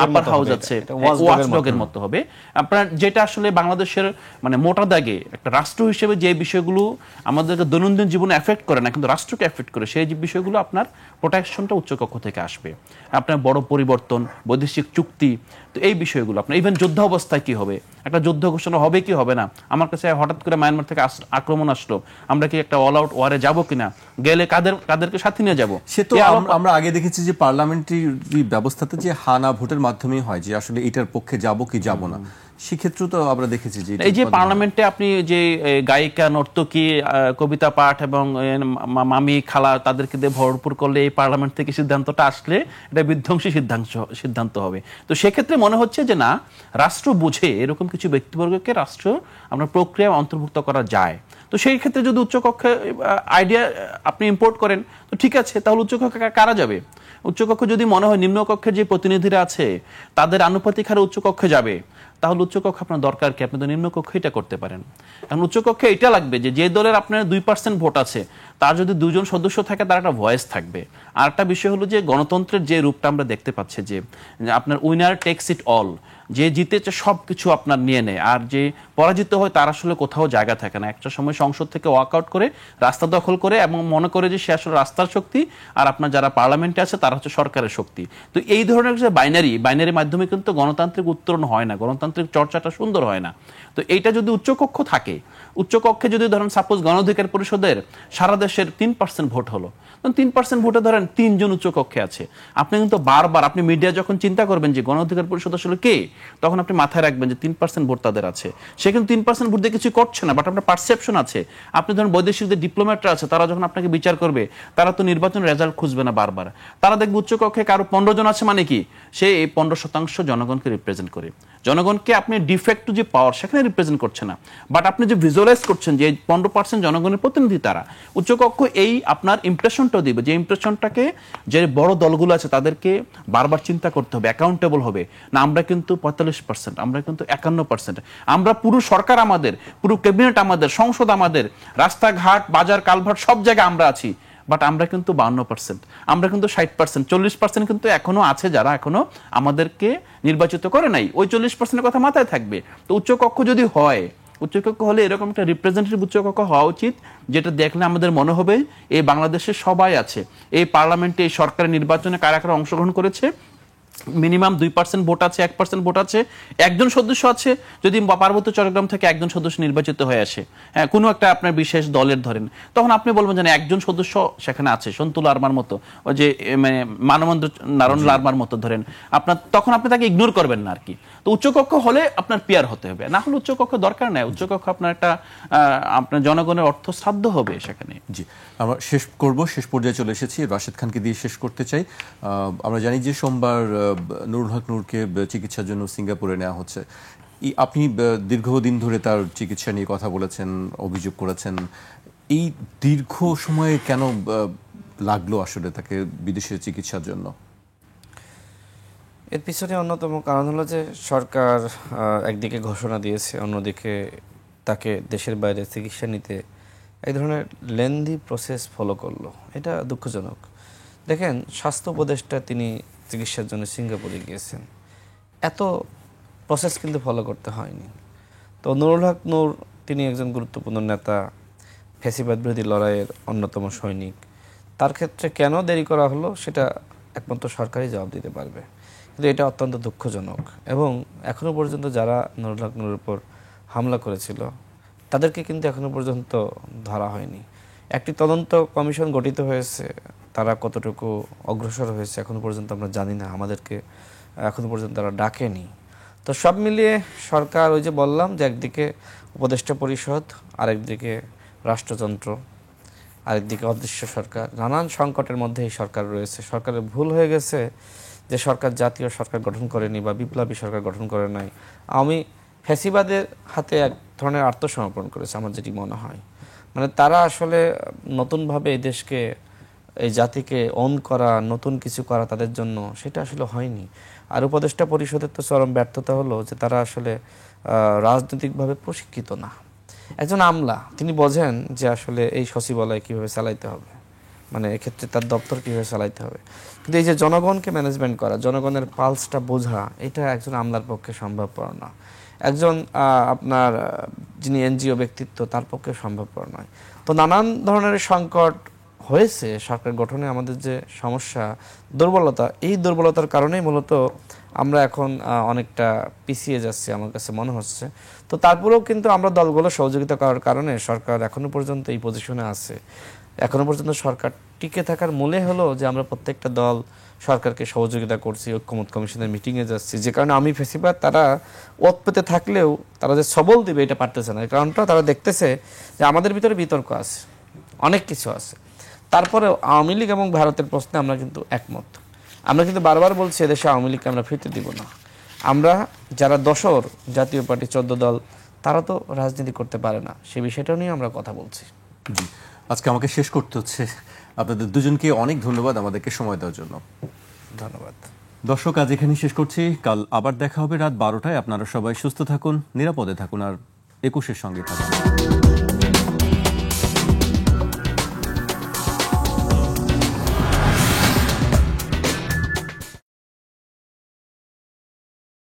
Speaker 3: আপার হাউস আছে, ওয়াচডগের মতো হবে আপনার, যেটা আসলে বাংলাদেশের মানে মোটা দাগে একটা রাষ্ট্র হিসেবে যে বিষয়গুলো আমাদেরকে দৈনন্দিন জীবনে এফেক্ট করে না কিন্তু রাষ্ট্রকে এফেক্ট করে, সেই বিষয়গুলো আপনার প্রোটেকশনটা উচ্চকক্ষ থেকে আসবে। আপনার বড় পরিবর্তন, বৈদেশিক চুক্তি, তো এই বিষয়গুলো আপনার ইভেন যুদ্ধ অবস্থায় কি হবে, একটা যুদ্ধ ঘোষণা হবে কি হবে না, আমার কাছে হঠাৎ করে মায়ানমার থেকে আক্রমণ আসলো, আমরা কি একটা অল আউট ওয়ারে যাবো কিনা, গেলে কাদেরকে সাথে নিয়ে যাবো।
Speaker 1: সে তো আমরা আগে দেখেছি যে পার্লামেন্টারি ব্যবস্থাতে যে হানা ভোটের মাধ্যমেই হয়, যে আসলে এটার পক্ষে যাব কি যাব না, সেক্ষেত্রে তো আমরা দেখেছি যে
Speaker 3: এই যে পার্লামেন্টে আপনি যে গায়িকা, নর্তকী, কবিতা পাঠ এবং মামি, খালা তাদেরকে দিয়ে ভরপুর করলে এই পার্লামেন্ট থেকে সিদ্ধান্তটা আসলে এটা বিধ্বংসী সিদ্ধান্ত হবে। তো সেক্ষেত্রে মনে হচ্ছে যে না, রাষ্ট্র বুঝে এরকম কিছু ব্যক্তিবর্গকে রাষ্ট্র আমরা প্রক্রিয়া অন্তর্ভুক্ত করা যায়। তো সেই ক্ষেত্রে যদি উচ্চকক্ষে আইডিয়া আপনি ইম্পোর্ট করেন তো ঠিক আছে, তাহলে উচ্চকক্ষে কারা যাবে? উচ্চকক্ষ যদি মনে হয় নিম্নকক্ষের যে প্রতিনিধিরা আছে তাদের আনুপাতিক হারে উচ্চকক্ষে যাবে, তাহলে উচ্চকক্ষ আপনার দরকার কি? আপনি তো নিম্নকক্ষ এটা করতে পারেন। এখন উচ্চকক্ষে এটা লাগবে যে দলের আপনার 2% ভোট আছে তার যদি 2 জন সদস্য থাকে তার একটা ভয়েস থাকবে। আর একটা বিষয় হলো যে গণতন্ত্রের যে রূপটা আমরা দেখতে পাচ্ছি যে আপনার উইনার টেকস ইট অল, যে জিতেছে সব কিছু আপনার নিয়ে নেয়, আর যে পরাজিত হয় তার আসলে কোথাও জায়গা থাকে না। একটা সময় সংসদ থেকে ওয়াকআউট করে রাস্তা দখল করে এবং মনে করে যে সে আসলে রাস্তার শক্তি, আর আপনার যারা পার্লামেন্টে আছে তারা হচ্ছে সরকারের শক্তি। তো এই ধরনের যে বাইনারির মাধ্যমে কিন্তু গণতান্ত্রিক উত্তরণ হয় না, গণতান্ত্রিক চর্চাটা সুন্দর হয় না। তো এইটা যদি উচ্চকক্ষ থাকে, উচ্চকক্ষে যদি ধরেন সাপোজ গণ অধিকার পরিষদের সারা দেশের 3% ভোট হলো, 3% ভোটে ধরেন 3 জন উচ্চকক্ষে আছে, আপনি কিন্তু বারবার আপনি মিডিয়া যখন চিন্তা করবেন যে গণ অধিকার পরিষদ আসলে কে, তখন আপনি মাথায় রাখবেন যে 3% ভোট তাদের আছে। সে কিন্তু 3% ভোট দিয়ে কিছু করছে না, বাট আপনার পারসেপশন আছে। আপনি ধরেন বৈদেশিক যে ডিপ্লোম্যাটরা আছে তারা যখন আপনাকে বিচার করবে, তারা তো নির্বাচনের রেজাল্ট খুঁজবে না বারবার, তারা দেখবে উচ্চকক্ষে কারো 15 জন আছে মানে কি সে এই 15% জনগণকে রিপ্রেজেন্ট করে। জনগণকে আপনি ডিফেক্ট যে পাওয়ার সেখানে রিপ্রেজেন্ট করছে না, বাট আপনি যে ভিজুয়ালাইজ করছেন যে 15% জনগণের প্রতিনিধি তারা। উচ্চকক্ষ এই আপনার ইমপ্রেশনটাও দিবে, যে ইমপ্রেশনটাকে যে বড় দলগুলো আছে তাদেরকে বারবার চিন্তা করতে হবে, অ্যাকাউন্টেবল হবে না। আমরা কিন্তু 45%, আমরা কিন্তু 51%, আমরা পুরো সরকার আমাদের, পুরো ক্যাবিনেট আমাদের, সংসদ আমাদের, রাস্তাঘাট বাজার কালভার্ট সব জায়গায় আমরা আছি, বাট আমরা কিন্তু 52%, আমরা কিন্তু 60%, 40% কিন্তু এখনো আছে যারা এখনো আমাদেরকে নির্বাচিত করে নাই। ওই 40%-এর কথা মাথায় থাকবে। তো উচ্চকক্ষ যদি হয়, উচ্চকক্ষ হলে এরকম একটা রিপ্রেজেন্টেটিভ উচ্চকক্ষ হওয়া উচিত, যেটা দেখলে আমাদের মনে হবে এই বাংলাদেশে সবাই আছে, এই পার্লামেন্টে এই সরকারের নির্বাচনে কারা কারা অংশগ্রহণ করেছে, মিনিমাম 2% ভোট আছে, 1% ভোট আছে, একজন সদস্য আছে, যদি পার্বত্য চট্টগ্রাম থেকে একজন সদস্য নির্বাচিত হয়ে আসে, হ্যাঁ, কোনো একটা আপনার বিশেষ দলের ধরেন, তখন আপনি বলবেন যে একজন সদস্য সেখানে আছে, সন্তু লারমার মতো, ওই যে মানে মানবেন্দ্র নারায়ণ লারমার মতো ধরেন, আপনার তখন আপনি তাকে ইগনোর করবেন না আর কি। তো উচ্চকক্ষ হলে আপনার পিয়ার হতে হবে, না হলে উচ্চকক্ষ দরকার নেই। উচ্চকক্ষ আপনার একটা আপনার জনগণের অর্থ সাধ্য হবে সেখানে।
Speaker 1: জি, আমরা শেষ পর্যায়ে চলে এসেছি। রাশেদ খানকে দিয়ে শেষ করতে চাই। আমরা জানি যে সোমবার নুরুল হক নূরকে চিকিৎসার জন্য সিঙ্গাপুরে নেওয়া হচ্ছে। আপনি দীর্ঘদিন ধরে তার চিকিৎসা নিয়ে কথা বলেছেন, অভিযোগ করেছেন। এই দীর্ঘ সময়ে কেন লাগলো আসলে তাকে বিদেশে চিকিৎসার জন্য?
Speaker 2: এর পিছনে অন্যতম কারণ হলো যে সরকার একদিকে ঘোষণা দিয়েছে, অন্যদিকে তাকে দেশের বাইরে চিকিৎসা নিতে এক ধরনের লেন্দি প্রসেস ফলো করলো। এটা দুঃখজনক। দেখেন, স্বাস্থ্য উপদেষ্টা তিনি চিকিৎসার জন্য সিঙ্গাপুরে গিয়েছেন, এত প্রসেস কিন্তু ফলো করতে হয়নি। তো নুরুল হক নূর তিনি একজন গুরুত্বপূর্ণ নেতা, ফ্যাসিবাদ বিরোধী লড়াইয়ের অন্যতম সৈনিক। তার ক্ষেত্রে কেন দেরি করা হলো সেটা একমাত্র সরকারই জবাব দিতে পারবে। কিন্তু এটা অত্যন্ত দুঃখজনক, এবং এখনও পর্যন্ত যারা নুরুল হক নূরের উপর হামলা করেছিল তাদেরকে কিন্তু এখনও পর্যন্ত ধরা হয়নি। একটি তদন্ত কমিশন গঠিত হয়েছে, তারা কতটুকু অগ্রসর হয়েছে এখনও পর্যন্ত আমরা জানি না, আমাদেরকে এখনও পর্যন্ত তারা ডাকেনি। তো সব মিলিয়ে সরকার, ওই যে বললাম যে একদিকে উপদেষ্টা পরিষদ, আরেকদিকে রাষ্ট্রযন্ত্র, আরেকদিকে অদৃশ্য সরকার, নানান সংকটের মধ্যে এই সরকার রয়েছে। সরকারের ভুল হয়ে গেছে যে সরকার জাতীয় সরকার গঠন করেনি বা বিপ্লবী সরকার গঠন করে নাই। আমি ফ্যাসিবাদের হাতে এক ধরনের আত্মসমর্পণ করেছে আমার যেটি মনে হয়। মানে তারা আসলে নতুনভাবে এই দেশকে, এই জাতিকে অন করা, নতুন কিছু করা তাদের জন্য সেটা আসলে হয়নি। আর উপদেষ্টা পরিষদের তো চরম ব্যর্থতা হলো যে তারা আসলে রাজনৈতিকভাবে প্রশিক্ষিত না। একজন আমলা, তিনি বোঝেন যে আসলে এই সচিবালয় কীভাবে চালাইতে হবে, মানে এক্ষেত্রে তার দপ্তর কীভাবে চালাইতে হবে, কিন্তু এই যে জনগণকে ম্যানেজমেন্ট করা, জনগণের পালসটা বোঝা, এটা একজন আমলার পক্ষে সম্ভবপর না। একজন আপনার যিনি এনজিও ব্যক্তিত্ব, তার পক্ষে সম্ভবপর নয়। তো নানান ধরনের সংকট হয়েছে সরকার গঠনে। আমাদের যে সমস্যা, দুর্বলতা, এই দুর্বলতার কারণেই মূলত আমরা এখন অনেকটা পিছিয়ে যাচ্ছি আমার কাছে মনে হচ্ছে। তো তারপরেও কিন্তু আমরা দলগুলো সহযোগিতা করার কারণে সরকার এখনো পর্যন্ত এই পজিশনে আছে। এখনো পর্যন্ত সরকার টিকে থাকার মূলে হলো যে আমরা প্রত্যেকটা দল সরকারকে সহযোগিতা করছি, ঐক্যমত কমিশনের মিটিংয়ে যাচ্ছি, যে কারণে আমি ফেসিবাদ তারা ওত পেতে থাকলেও তারা যে সবল দিবে এটা পারতেছে না। কারণটা তারা দেখতেছে যে আমাদের ভিতরে বিতর্ক আছে, অনেক কিছু আছে। তারপরে আওয়ামী লীগ এবং ভারতের প্রশ্নে আমরা কিন্তু একমত। আমরা কিন্তু বারবার বলছি এদেশে আওয়ামী লীগকে আমরা ফিরতে দিব না। আমরা যারা দোসর, জাতীয় পার্টি 14 দল, তারা তো রাজনীতি করতে পারে না, সে বিষয়টা নিয়ে আমরা কথা বলছি।
Speaker 1: জি, আজকে আমাকে শেষ করতে হচ্ছে। আপনাদের দুজনকে অনেক ধন্যবাদ আমাদেরকে সময় দেওয়ার জন্য।
Speaker 2: ধন্যবাদ।
Speaker 1: দর্শক, আজ এখানেই শেষ করছি। কাল আবার দেখা হবে রাত 12টায়। আপনারা সবাই সুস্থ থাকুন, নিরাপদে থাকুন, আর 21-এর সঙ্গে থাকুন।